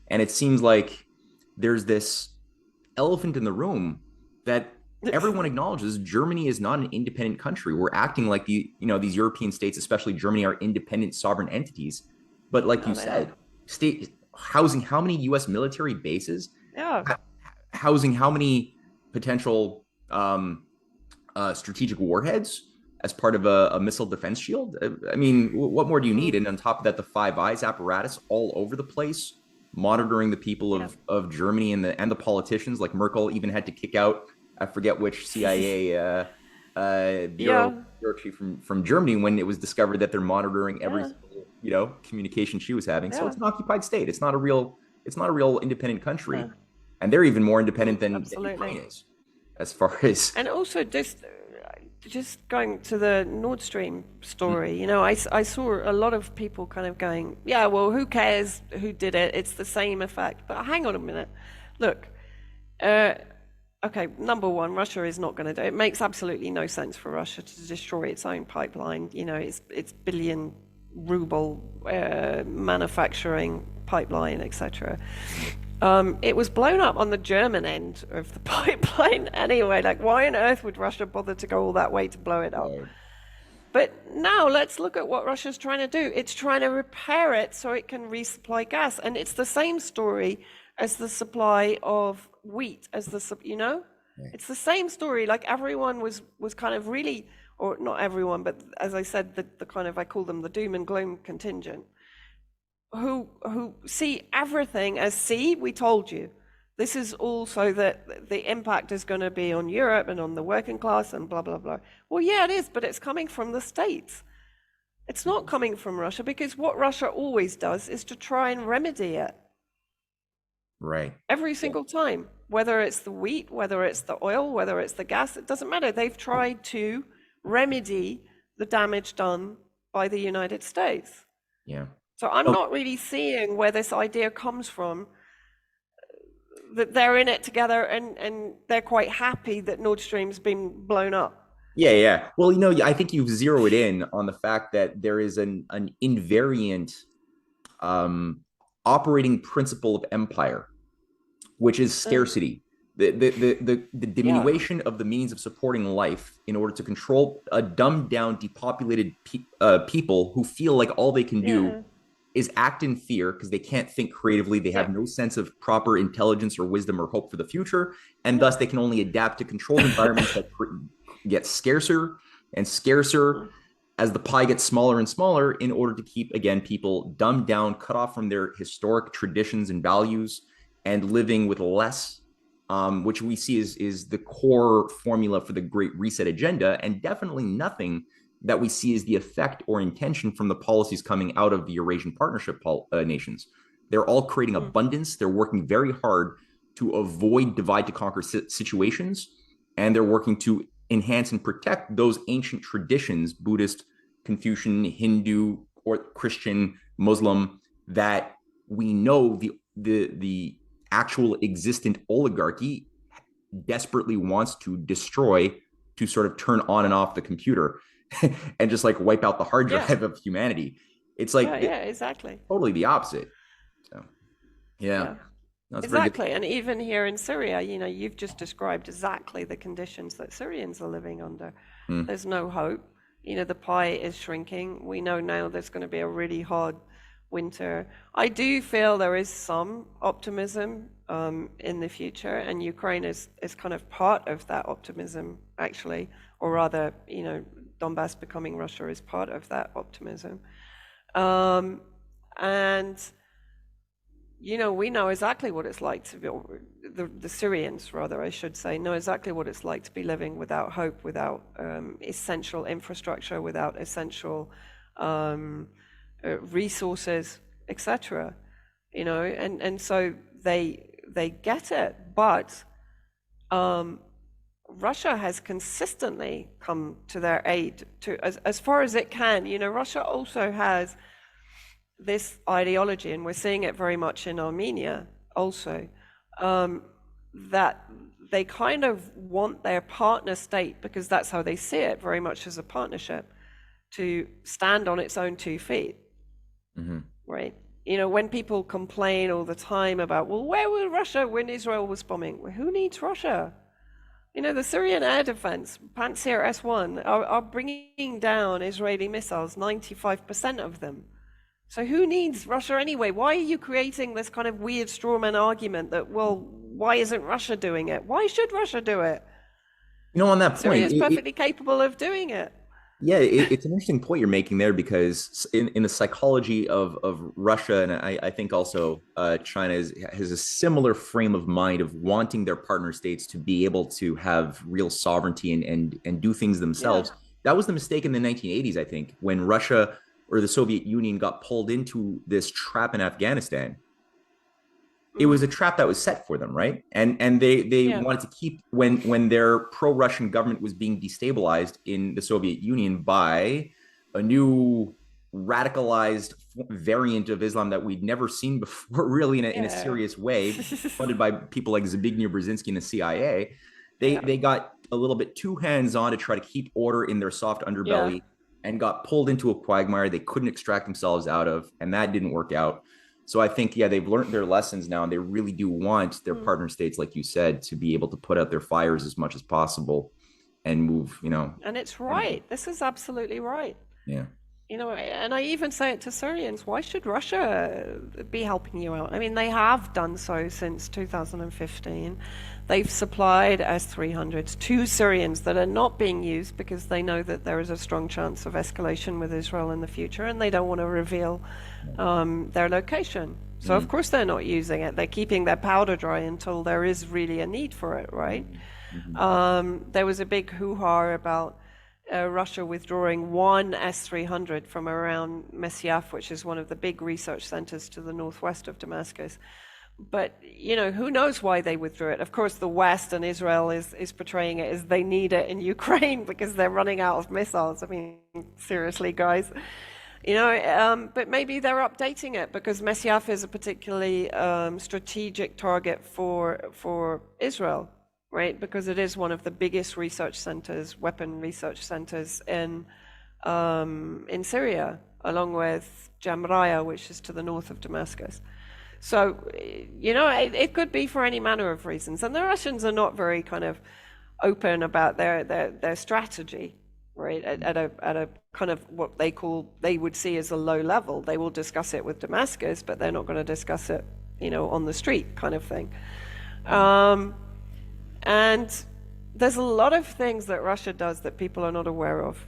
and it seems like there's this elephant in the room that everyone acknowledges. Germany is not an independent country. We're acting like these European states, especially Germany, are independent sovereign entities. But like No, you they are. said, state housing how many U.S. military bases, Yeah. housing how many potential strategic warheads as part of a missile defense shield. I mean, what more do you need? Mm. And on top of that, the Five Eyes apparatus all over the place, monitoring the people Yeah. of Germany and the politicians. Like Merkel even had to kick out, I forget which CIA Yeah. bureau chief from Germany when it was discovered that they're monitoring every Yeah. single communication she was having. So Yeah. it's an occupied state. It's not a real independent country, Yeah. and they're even more independent than Absolutely. Ukraine is, as far as. And also just going to the Nord Stream story, I saw a lot of people kind of going, yeah, well, who cares who did it? It's the same effect. But hang on a minute. Look, okay, number one, Russia is not going to do it. It makes absolutely no sense for Russia to destroy its own pipeline. It's billion ruble manufacturing pipeline, etc. It was blown up on the German end of the pipeline anyway. Like, why on earth would Russia bother to go all that way to blow it up? Right. But now let's look at what Russia's trying to do. It's trying to repair it so it can resupply gas. And it's the same story as the supply of wheat, It's the same story. Like everyone was kind of really, or not everyone, but as I said, the kind of, I call them the doom and gloom contingent, who see everything as, see, we told you. This is also that the impact is going to be on Europe and on the working class and blah, blah, blah. Well, yeah, it is, but it's coming from the States. It's not coming from Russia, because what Russia always does is to try and remedy it. Right. Every single time, whether it's the wheat, whether it's the oil, whether it's the gas, it doesn't matter. They've tried to remedy the damage done by the United States. Yeah. So I'm not really seeing where this idea comes from, that they're in it together and they're quite happy that Nord Stream's been blown up. Yeah. Well, I think you've zeroed in on the fact that there is an invariant operating principle of empire, which is scarcity. The diminution of the means of supporting life in order to control a dumbed down, depopulated people who feel like all they can do is act in fear because they can't think creatively. They have no sense of proper intelligence or wisdom or hope for the future. And thus they can only adapt to controlled environments that get scarcer and scarcer as the pie gets smaller and smaller, in order to keep, again, people dumbed down, cut off from their historic traditions and values, and living with less, which we see is the core formula for the Great Reset agenda, and definitely nothing that we see as the effect or intention from the policies coming out of the Eurasian Partnership nations. They're all creating abundance. They're working very hard to avoid divide to conquer situations, and they're working to enhance and protect those ancient traditions, Buddhist, Confucian, Hindu, or Christian, Muslim, that we know the actual existent oligarchy desperately wants to destroy, to sort of turn on and off the computer and just like wipe out the hard drive of humanity. It's like exactly totally the opposite. So no, exactly. And even here in Syria, you've just described exactly the conditions that Syrians are living under. There's no hope. The pie is shrinking. We know now there's going to be a really hard winter. I do feel there is some optimism in the future, and Ukraine is kind of part of that optimism, actually, or rather, Donbass becoming Russia is part of that optimism. And we know exactly what it's like to be, the Syrians, rather, I should say, know exactly what it's like to be living without hope, without essential infrastructure, without essential resources, etc. And so they get it, but Russia has consistently come to their aid as far as it can. Russia also has this ideology, and we're seeing it very much in Armenia also, that they kind of want their partner state, because that's how they see it, very much as a partnership, to stand on its own 2 feet. Right? When people complain all the time about, well, where was Russia when Israel was bombing? Well, who needs Russia? The Syrian air defense, Pantsir S-1, are bringing down Israeli missiles, 95% of them. So who needs Russia anyway? Why are you creating this kind of weird strawman argument that, well, why isn't Russia doing it? Why should Russia do it? On that point, Syria is perfectly capable of doing it. Yeah, it's an interesting point you're making there, because in the psychology of Russia, and I think also China has a similar frame of mind of wanting their partner states to be able to have real sovereignty and do things themselves. That was the mistake in the 1980s, I think, when Russia or the Soviet Union got pulled into this trap in Afghanistan. It was a trap that was set for them, right? And they wanted to keep, when their pro-Russian government was being destabilized in the Soviet Union by a new radicalized variant of Islam that we'd never seen before, really in a serious way, funded by people like Zbigniew Brzezinski and the CIA. They got a little bit too hands-on to try to keep order in their soft underbelly, and got pulled into a quagmire they couldn't extract themselves out of, and that didn't work out. So I think, they've learned their lessons now, and they really do want their partner states, like you said, to be able to put out their fires as much as possible and move, And it's right. This is absolutely right. Yeah. And I even say it to Syrians, why should Russia be helping you out? I mean, they have done so since 2015. They've supplied S-300s to Syrians that are not being used because they know that there is a strong chance of escalation with Israel in the future, and they don't want to reveal their location. So of course they're not using it. They're keeping their powder dry until there is really a need for it, right? There was a big hoo-ha about Russia withdrawing one S-300 from around Mesyaf, which is one of the big research centers to the northwest of Damascus. But, who knows why they withdrew it? Of course, the West and Israel is portraying it as they need it in Ukraine because they're running out of missiles. I mean, seriously, guys. But maybe they're updating it because Mesyaf is a particularly strategic target for Israel. Right, because it is one of the biggest research centers, weapon research centers in Syria, along with Jamraya, which is to the north of Damascus. So, it could be for any manner of reasons, and the Russians are not very kind of open about their strategy, right? At a kind of what they would see as a low level. They will discuss it with Damascus, but they're not going to discuss it, on the street, kind of thing. And there's a lot of things that Russia does that people are not aware of.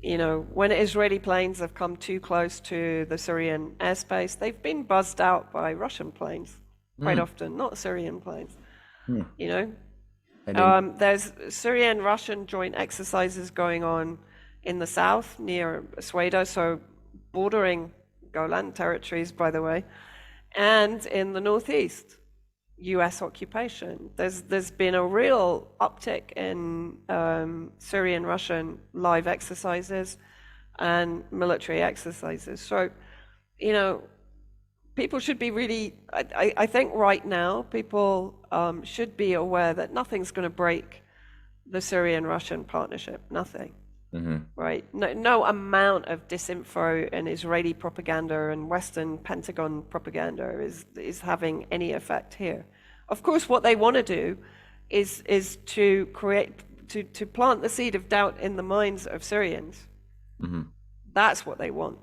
When Israeli planes have come too close to the Syrian airspace, they've been buzzed out by Russian planes quite often, not Syrian planes. There's Syrian-Russian joint exercises going on in the south near Sweda, so bordering Golan territories, by the way, and in the northeast. US occupation. There's been a real uptick in Syrian-Russian live exercises and military exercises. So, people should be really, I think right now, people should be aware that nothing's going to break the Syrian-Russian partnership. Nothing. Right? No amount of disinfo and Israeli propaganda and Western Pentagon propaganda is having any effect here. Of course, what they want to do is to plant the seed of doubt in the minds of Syrians. That's what they want,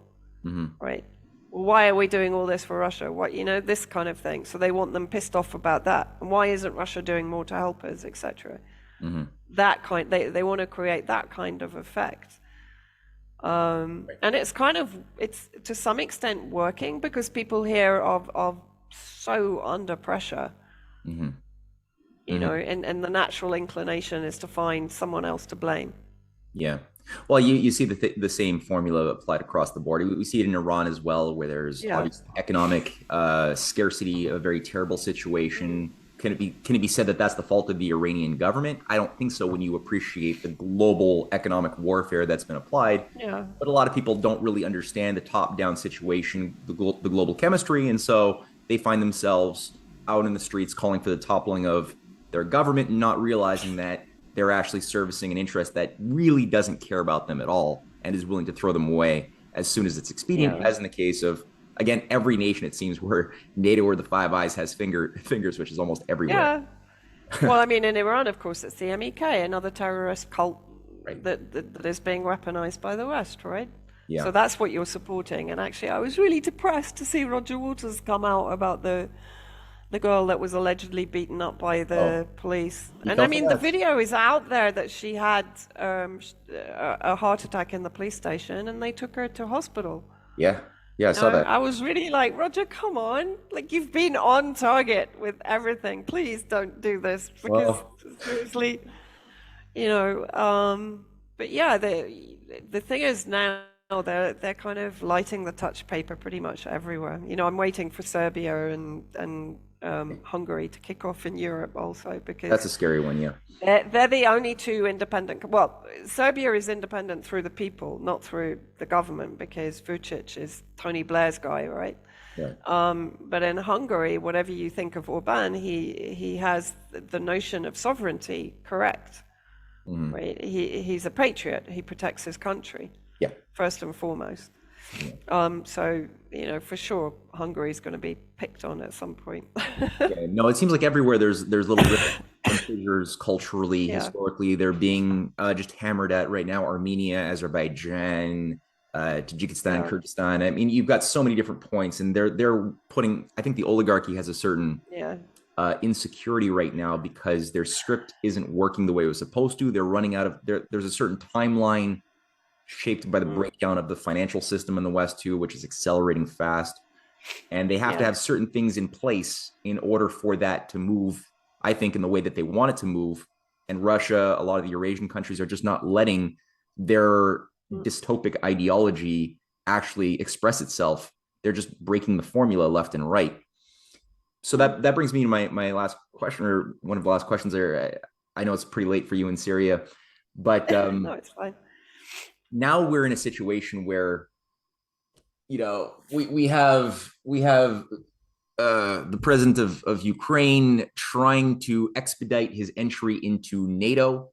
right? Well, why are we doing all this for Russia? What, this kind of thing. So they want them pissed off about that. And why isn't Russia doing more to help us, etc. That kind, they want to create that kind of effect. And it's to some extent working because people here are so under pressure. And the natural inclination is to find someone else to blame. Yeah. Well, you see the same formula applied across the board. We see it in Iran as well, where there's obviously economic scarcity, a very terrible situation. Can it be said that that's the fault of the Iranian government? I don't think so when you appreciate the global economic warfare that's been applied. Yeah. But a lot of people don't really understand the top-down situation, the global chemistry, and so they find themselves out in the streets calling for the toppling of their government and not realizing that they're actually servicing an interest that really doesn't care about them at all and is willing to throw them away as soon as it's expedient, as in the case of, again, every nation, it seems, where NATO or the Five Eyes has fingers, which is almost everywhere. Yeah. Well, I mean, in Iran, of course, it's the MEK, another terrorist cult that is being weaponized by the West, right? Yeah. So that's what you're supporting. And actually, I was really depressed to see Roger Waters come out about the girl that was allegedly beaten up by the police. And I mean, the video is out there that she had a heart attack in the police station and they took her to hospital. Yeah. Yeah, I saw that. I was really like, Roger, come on. Like, you've been on target with everything. Please don't do this. Because seriously, but yeah, the thing is now they're kind of lighting the touch paper pretty much everywhere. I'm waiting for Serbia and Hungary to kick off in Europe also, because that's a scary one. Yeah, they're the only two independent. Well, Serbia is independent through the people, not through the government, because Vucic is Tony Blair's guy, right? But in Hungary, whatever you think of Orban, he has the notion of sovereignty correct, right? He's a patriot. He protects his country, first and foremost. So, for sure, Hungary is going to be picked on at some point. No, it seems like everywhere there's little ripples figures culturally, Yeah. historically. They're being just hammered at right now. Armenia, Azerbaijan, Tajikistan, Yeah. Kyrgyzstan. I mean, you've got so many different points, and they're putting. I think the oligarchy has a certain Yeah. insecurity right now because their script isn't working the way it was supposed to. They're running out of there. There's a certain timeline shaped by the Mm. breakdown of the financial system in the West too, which is accelerating fast. And they have to Yeah. have certain things in place in order for that to move, I think, in the way that they want it to move. And Russia, a lot of the Eurasian countries are just not letting their Mm. dystopic ideology actually express itself. They're just breaking the formula left and right. So that brings me to my last question, or one of the last questions there. I know it's pretty late for you in Syria, but No, it's fine. now we're in a situation where we have the president of Ukraine trying to expedite his entry into NATO.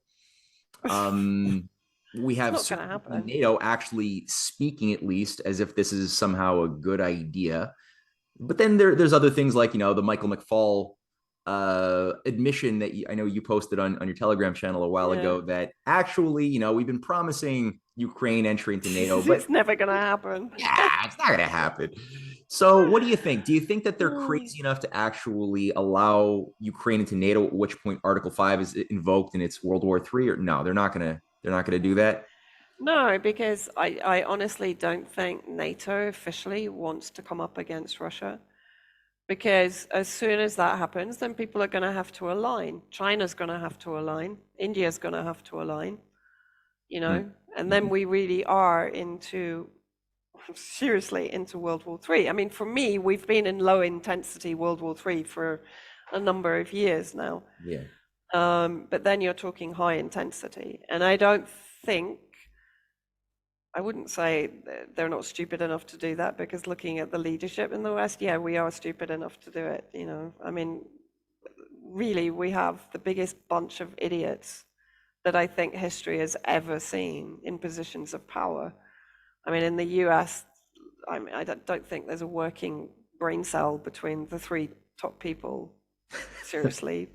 We It's have not going to happen. NATO actually speaking, at least, as if this is somehow a good idea. But then there's other things like the Michael McFaul admission that I know you posted on your Telegram channel a while ago, that actually we've been promising Ukraine entry into NATO, but It's never going to happen. yeah, it's not going to happen. So what do you think? Do you think that they're crazy enough to actually allow Ukraine into NATO, at which point Article 5 is invoked and it's World War III? Or no, they're not gonna do that? No, because I honestly don't think NATO officially wants to come up against Russia. Because as soon as that happens, then people are going to have to align. China's going to have to align. India's going to have to align, and then we really are seriously into World War III. I mean, for me, we've been in low intensity World War III for a number of years now. Yeah. But then you're talking high intensity. And I wouldn't say they're not stupid enough to do that, because looking at the leadership in the West, yeah, we are stupid enough to do it. I mean, really, we have the biggest bunch of idiots that I think history has ever seen in positions of power. I mean, in the US, I don't think there's a working brain cell between the three top people. Seriously.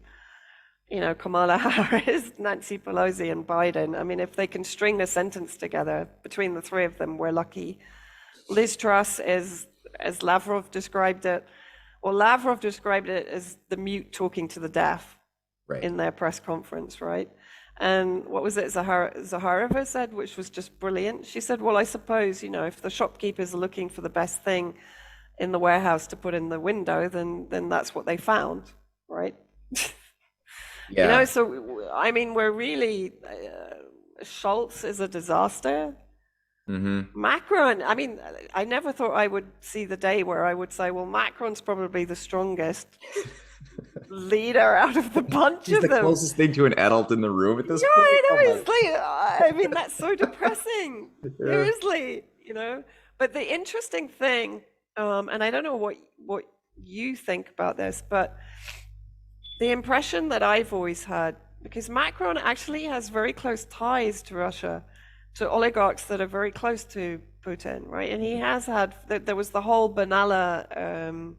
Kamala Harris, Nancy Pelosi, and Biden. I mean, if they can string a sentence together between the three of them, we're lucky. Liz Truss is, as Lavrov described it, Lavrov described it as the mute talking to the deaf in their press conference, right? And what was it Zaharova said, which was just brilliant? She said, well, I suppose, if the shopkeepers are looking for the best thing in the warehouse to put in the window, then that's what they found, right? Yeah. So, I mean, we're really, Schultz is a disaster. Mm-hmm. Macron, I mean, I never thought I would see the day where I would say, well, Macron's probably the strongest leader out of the bunch He's of the them. closest thing to an adult in the room at this point. I know, it's like, I mean, that's so depressing. Seriously, But the interesting thing, and I don't know what you think about this, but the impression that I've always had, because Macron actually has very close ties to Russia, to oligarchs that are very close to Putin, right? And he has had, there was the whole Banala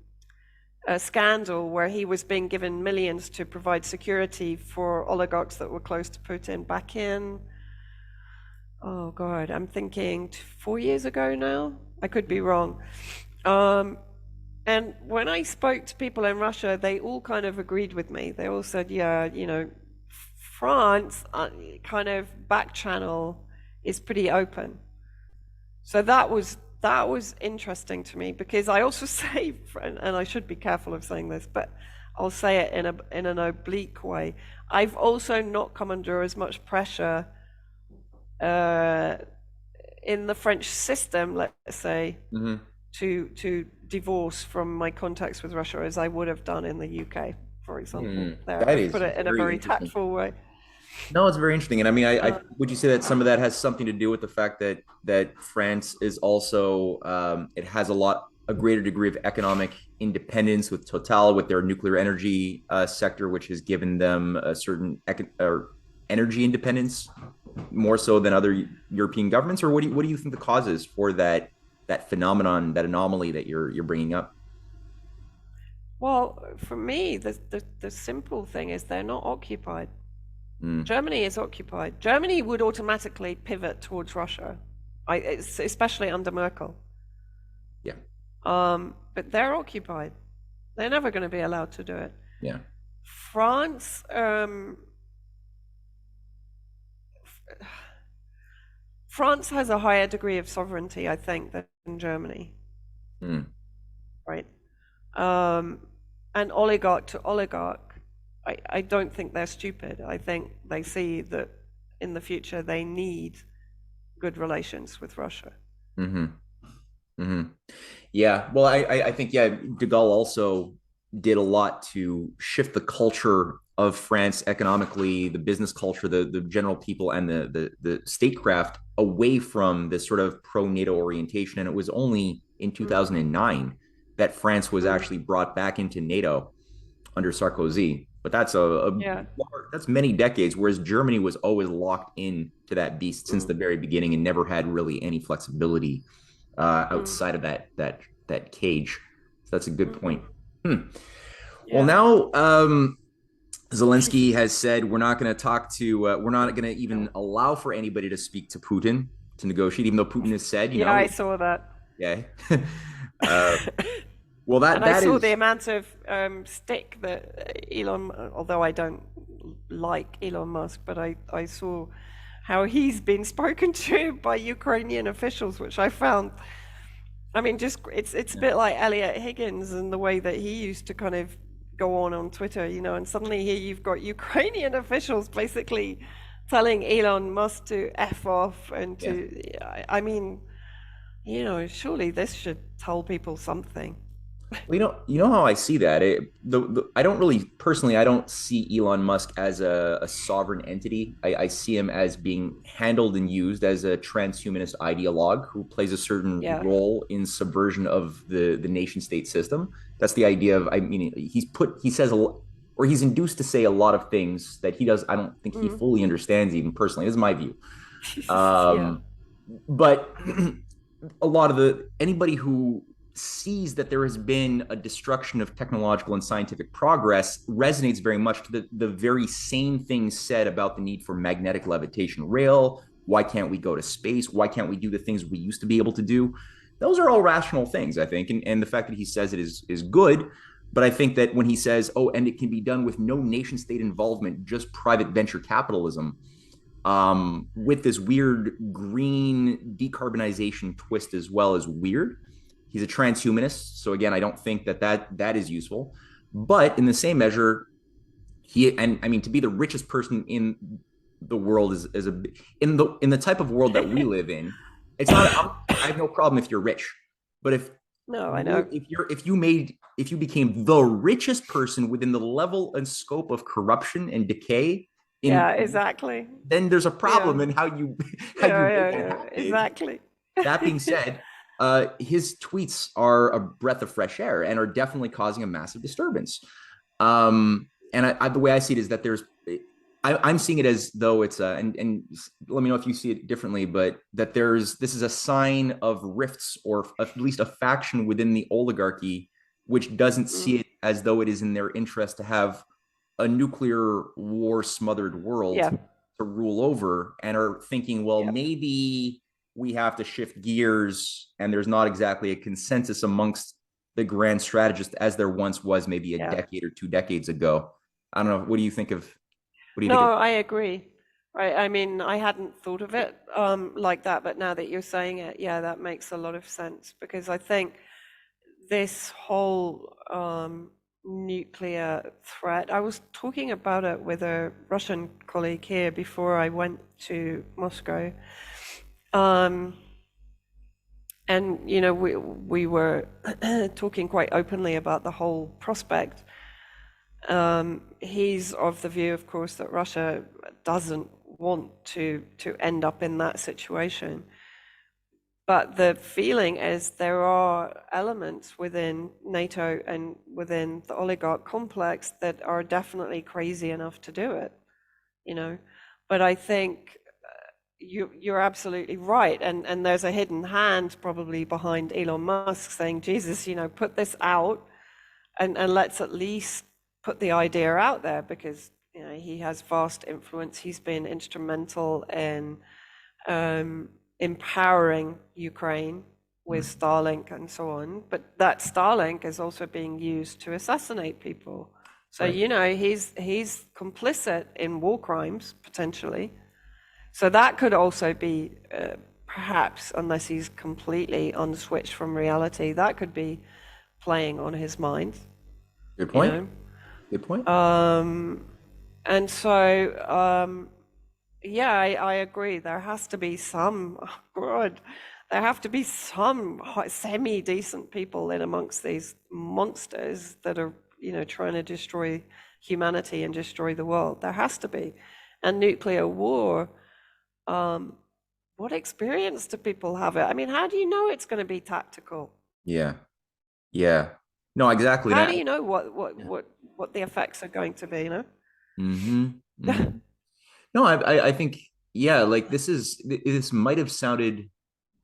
scandal where he was being given millions to provide security for oligarchs that were close to Putin back in, oh God, I'm thinking 4 years ago now. I could be wrong. And when I spoke to people in Russia, they all kind of agreed with me. They all said, yeah, France kind of back channel is pretty open. So that was interesting to me, because I also say, and I should be careful of saying this, but I'll say it in an oblique way. I've also not come under as much pressure in the French system, let's say, to divorce from my contacts with Russia as I would have done in the UK, for example. I put it in a very tactful way. No, it's very interesting. And I mean, I would you say that some of that has something to do with the fact that France is also it has a greater degree of economic independence with Total, with their nuclear energy sector, which has given them a certain energy independence more so than other European governments? Or what do you think the cause is for that phenomenon, that anomaly that you're bringing up? Well, for me, the simple thing is they're not occupied. Mm, Germany is occupied. Germany would automatically pivot towards Russia, especially under Merkel. yeah, But they're occupied. They're never going to be allowed to do it. yeah. France, France has a higher degree of sovereignty, I think, than Germany, Mm, right? And oligarch to oligarch, I don't think they're stupid. I think they see that in the future they need good relations with Russia. hmm hmm Yeah. Well, I think, yeah, De Gaulle also did a lot to shift the culture of France economically, the business culture, the general people, and the statecraft away from this sort of pro-NATO orientation. And it was only in Mm, 2009 that France was mm, actually brought back into NATO under Sarkozy. But yeah. that's many decades, whereas Germany was always locked in to that beast since Mm, the very beginning and never had really any flexibility mm, outside of that cage. So that's a good mm-hmm. point. Hmm. Well, Yeah. now Zelensky has said we're not going to even No. allow for anybody to speak to Putin to negotiate, even though Putin has said, Yeah, I saw that. yeah. uh, well, that And I that saw the is amount of stick that Elon, although I don't like Elon Musk, but I saw how he's been spoken to by Ukrainian officials, which I found, I mean, just it's a bit like Elliot Higgins and the way that he used to kind of go on Twitter, and suddenly here you've got Ukrainian officials basically telling Elon Musk to F off and yeah. I mean, surely this should tell people something. Well, you know how I see that. I don't really personally. I don't see Elon Musk as a sovereign entity. I see him as being handled and used as a transhumanist ideologue who plays a certain Yeah. role in subversion of the nation state system. That's the idea of. I mean, he says or he's induced to say a lot of things that he does. I don't think he Mm. fully understands even personally. This is my view. Yeah. Um, but a lot of anybody who sees that there has been a destruction of technological and scientific progress resonates very much to the very same things said about the need for magnetic levitation rail. Why can't we go to space? Why can't we do the things we used to be able to do? Those are all rational things, I think. And the fact that he says it is good. But I think that when he says, oh, and it can be done with no nation state involvement, just private venture capitalism, with this weird green decarbonization twist as well as weird. He's a transhumanist, so again, I don't think that is useful. But in the same measure, and I mean to be the richest person in the world is in the type of world that we live in. It's not. I have no problem if you're rich, but No, I know. if you became the richest person within the level and scope of corruption and decay Yeah, in exactly. then there's a Yeah. problem in how you Yeah, make yeah, that yeah. happen. Exactly. That being said, his tweets are a breath of fresh air and are definitely causing a massive disturbance. And the way I see it is that I'm seeing it as though it's and let me know if you see it differently, but that this is a sign of rifts or at least a faction within the oligarchy which doesn't see Mm. it as though it is in their interest to have a nuclear war smothered world Yeah. to rule over and are thinking, well, Yeah. maybe we have to shift gears and there's not exactly a consensus amongst the grand strategist as there once was maybe a Yeah. decade or 2 decades ago. I don't know. What do you think of No, I agree. Right. I mean, I hadn't thought of it like that, but now that you're saying it, yeah, that makes a lot of sense because I think this whole nuclear threat, I was talking about it with a Russian colleague here before I went to Moscow. And we were talking quite openly about the whole prospect. He's of the view, of course, that Russia doesn't want to end up in that situation. But the feeling is there are elements within NATO and within the oligarch complex that are definitely crazy enough to do it, But I think you're absolutely right. And there's a hidden hand probably behind Elon Musk saying, Jesus, put this out and let's at least put the idea out there, because he has vast influence. He's been instrumental in empowering Ukraine with Starlink and so on. But that Starlink is also being used to assassinate people. So Right. he's complicit in war crimes potentially. So that could also be perhaps, unless he's completely unswitched from reality, that could be playing on his mind, Good you point. know. Good point. And so, yeah, I agree. There has to be some, oh God, there have to be some semi-decent people in amongst these monsters that are, trying to destroy humanity and destroy the world. There has to be. And nuclear war, what experience do people have it? I mean, how do you know it's going to be tactical? Yeah. Yeah. No, exactly. How And do you know what what yeah. what what the effects are going to be, Mm-hmm. Mm-hmm. No, I think, yeah, like this might have sounded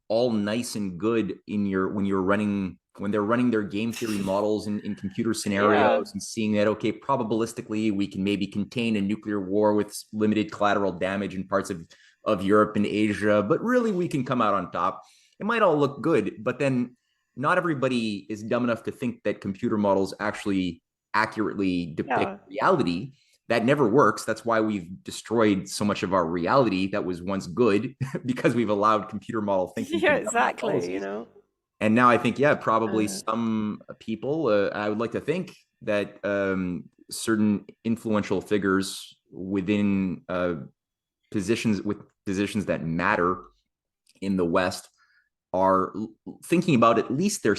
all nice and good in your when they're running their game theory models in computer Yeah. scenarios and seeing that, okay, probabilistically we can maybe contain a nuclear war with limited collateral damage in parts of Europe and Asia, but really we can come out on top. It might all look good, but then not everybody is dumb enough to think that computer models actually accurately depict Yeah. reality. That never works. That's why we've destroyed so much of our reality that was once good because we've allowed computer model thinking to Yeah, govern our exactly, policies. And now I think, yeah, probably Uh, some people, I would like to think that certain influential figures within positions that matter in the West are thinking about at least their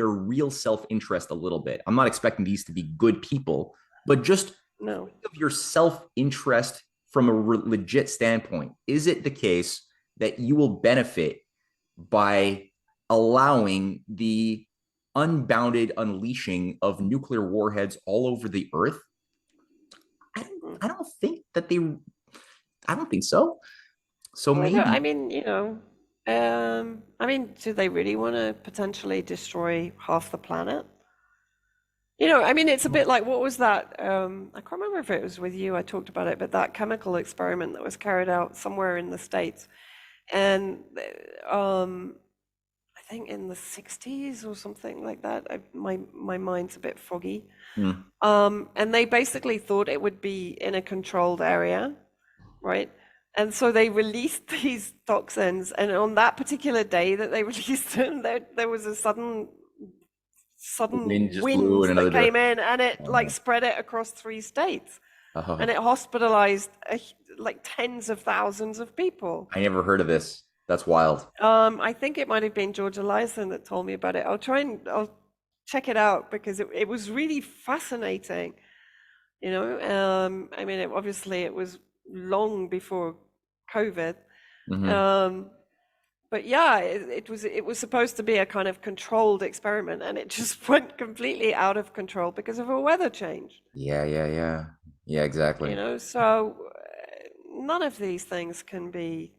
real self interest a little bit. I'm not expecting these to be good people, but just no. think of your self interest from a legit standpoint. Is it the case that you will benefit by allowing the unbounded unleashing of nuclear warheads all over the earth? I don't, Mm. I don't think that they, I don't think so. So Well, I maybe. mean, I mean, do they really want to potentially destroy half the planet? I mean, it's a bit like, what was that? I can't remember if it was with you, I talked about it, but that chemical experiment that was carried out somewhere in the States. And I think in the 60s or something like that. My mind's a bit foggy. Hmm. And they basically thought it would be in a controlled area, right? And so they released these toxins, and on that particular day that they released them, there was a The wind sudden just blew wind in another that came direction. in, and it like Uh, spread it across 3 states, and it oh, hospitalized like tens of thousands of people. I never heard of this. That's wild. I think it might have been George Eliason that told me about it. I'll check it out, because it was really fascinating. I mean, obviously it was long before COVID. Hmm. Um, but yeah, it was supposed to be a kind of controlled experiment, and it just went completely out of control because of a weather change. Yeah, yeah, yeah. Yeah, exactly. So none of these things can be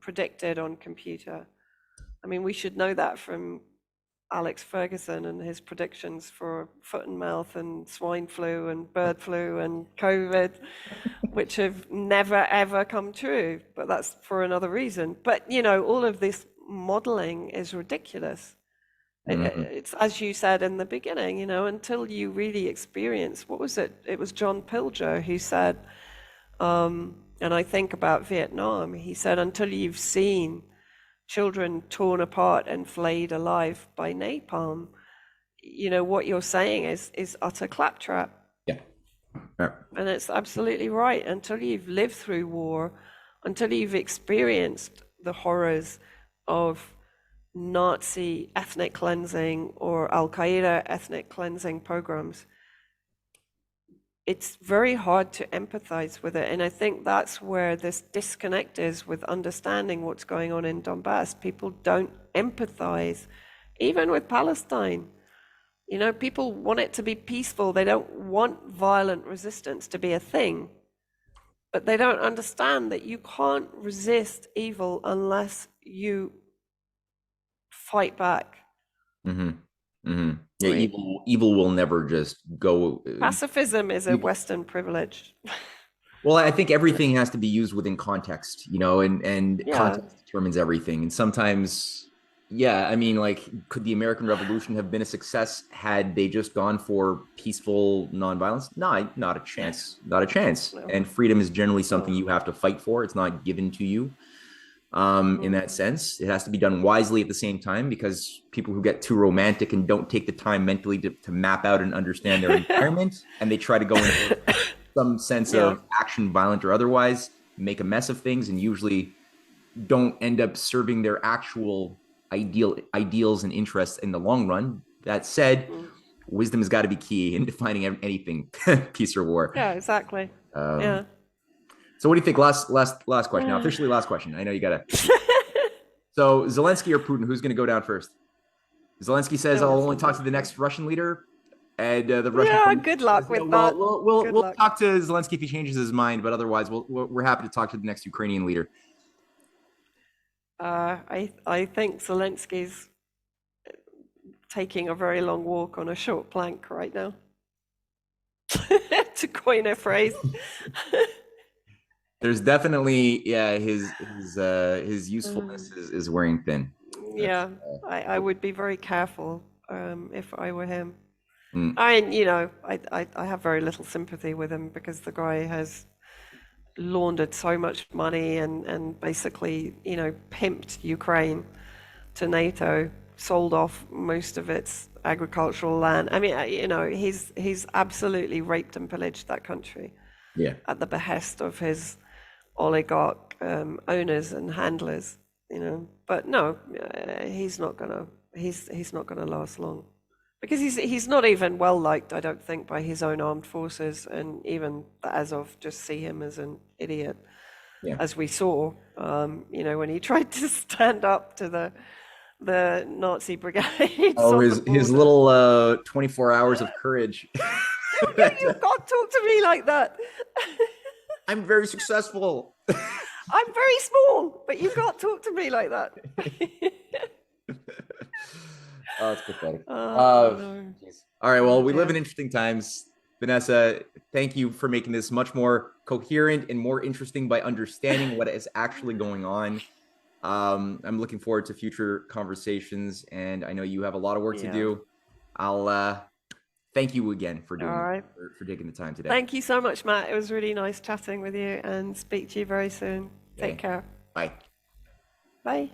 predicted on computer. I mean, we should know that from Alex Ferguson and his predictions for foot and mouth and swine flu and bird flu and COVID, which have never ever come true. But that's for another reason. But all of this modeling is ridiculous. Hmm. It's, as you said in the beginning, until you really experience, what was it? It was John Pilger who said, and I think about Vietnam, he said, until you've seen children torn apart and flayed alive by napalm, what you're saying is utter claptrap. Yeah. Yeah. And it's absolutely right. Until you've lived through war, until you've experienced the horrors of Nazi ethnic cleansing or Al Qaeda ethnic cleansing programs, it's very hard to empathize with it. And I think that's where this disconnect is with understanding what's going on in Donbass. People don't empathize, even with Palestine. People want it to be peaceful. They don't want violent resistance to be a thing. But they don't understand that you can't resist evil unless you fight back. Hmm. Hmm. Yeah, evil will never just go. Pacifism is a Western privilege. Well, I think everything has to be used within context, and Yeah. context determines everything. And sometimes, yeah, I mean, like, could the American Revolution have been a success had they just gone for peaceful nonviolence? No, not a chance. Not a chance. No. And freedom is generally something you have to fight for. It's not given to you. In that sense, it has to be done wisely at the same time, because people who get too romantic and don't take the time mentally to map out and understand their environment, and they try to go into some sense of action, violent or otherwise, make a mess of things, and usually don't end up serving their actual ideals and interests in the long run. That said, wisdom has got to be key in defining anything, peace or war. Yeah, exactly. Yeah. So what do you think? Last question. Now, officially last question. I know you got to. So Zelensky or Putin, who's going to go down first? Zelensky says, I'll only talk to the next Russian leader. And the Russian. Yeah, good luck with that. We'll talk to Zelensky if he changes his mind, but otherwise, we're happy to talk to the next Ukrainian leader. I think Zelensky's taking a very long walk on a short plank right now, to coin a phrase. There's definitely, his usefulness is wearing thin. Yeah, I would be very careful if I were him. I have very little sympathy with him, because the guy has laundered so much money and basically, pimped Ukraine to NATO, sold off most of its agricultural land. I mean, he's absolutely raped and pillaged that country. Yeah. At the behest of his oligarch owners and handlers, But no, he's not gonna last long, because he's not even well liked, I don't think, by his own armed forces, and even the Azov just see him as an idiot, as we saw, when he tried to stand up to the Nazi brigade. Oh, his little 24 hours of courage. You can't talk to me like that. I'm very successful. I'm very small, but you can't talk to me like that. Oh, it's pathetic. No. All right, well, we live in interesting times. Vanessa, thank you for making this much more coherent and more interesting by understanding what is actually going on. I'm looking forward to future conversations, and I know you have a lot of work to do. I'll thank you again for doing for taking the time today. Thank you so much, Matt. It was really nice chatting with you, and speak to you very soon. Take care. Bye. Bye.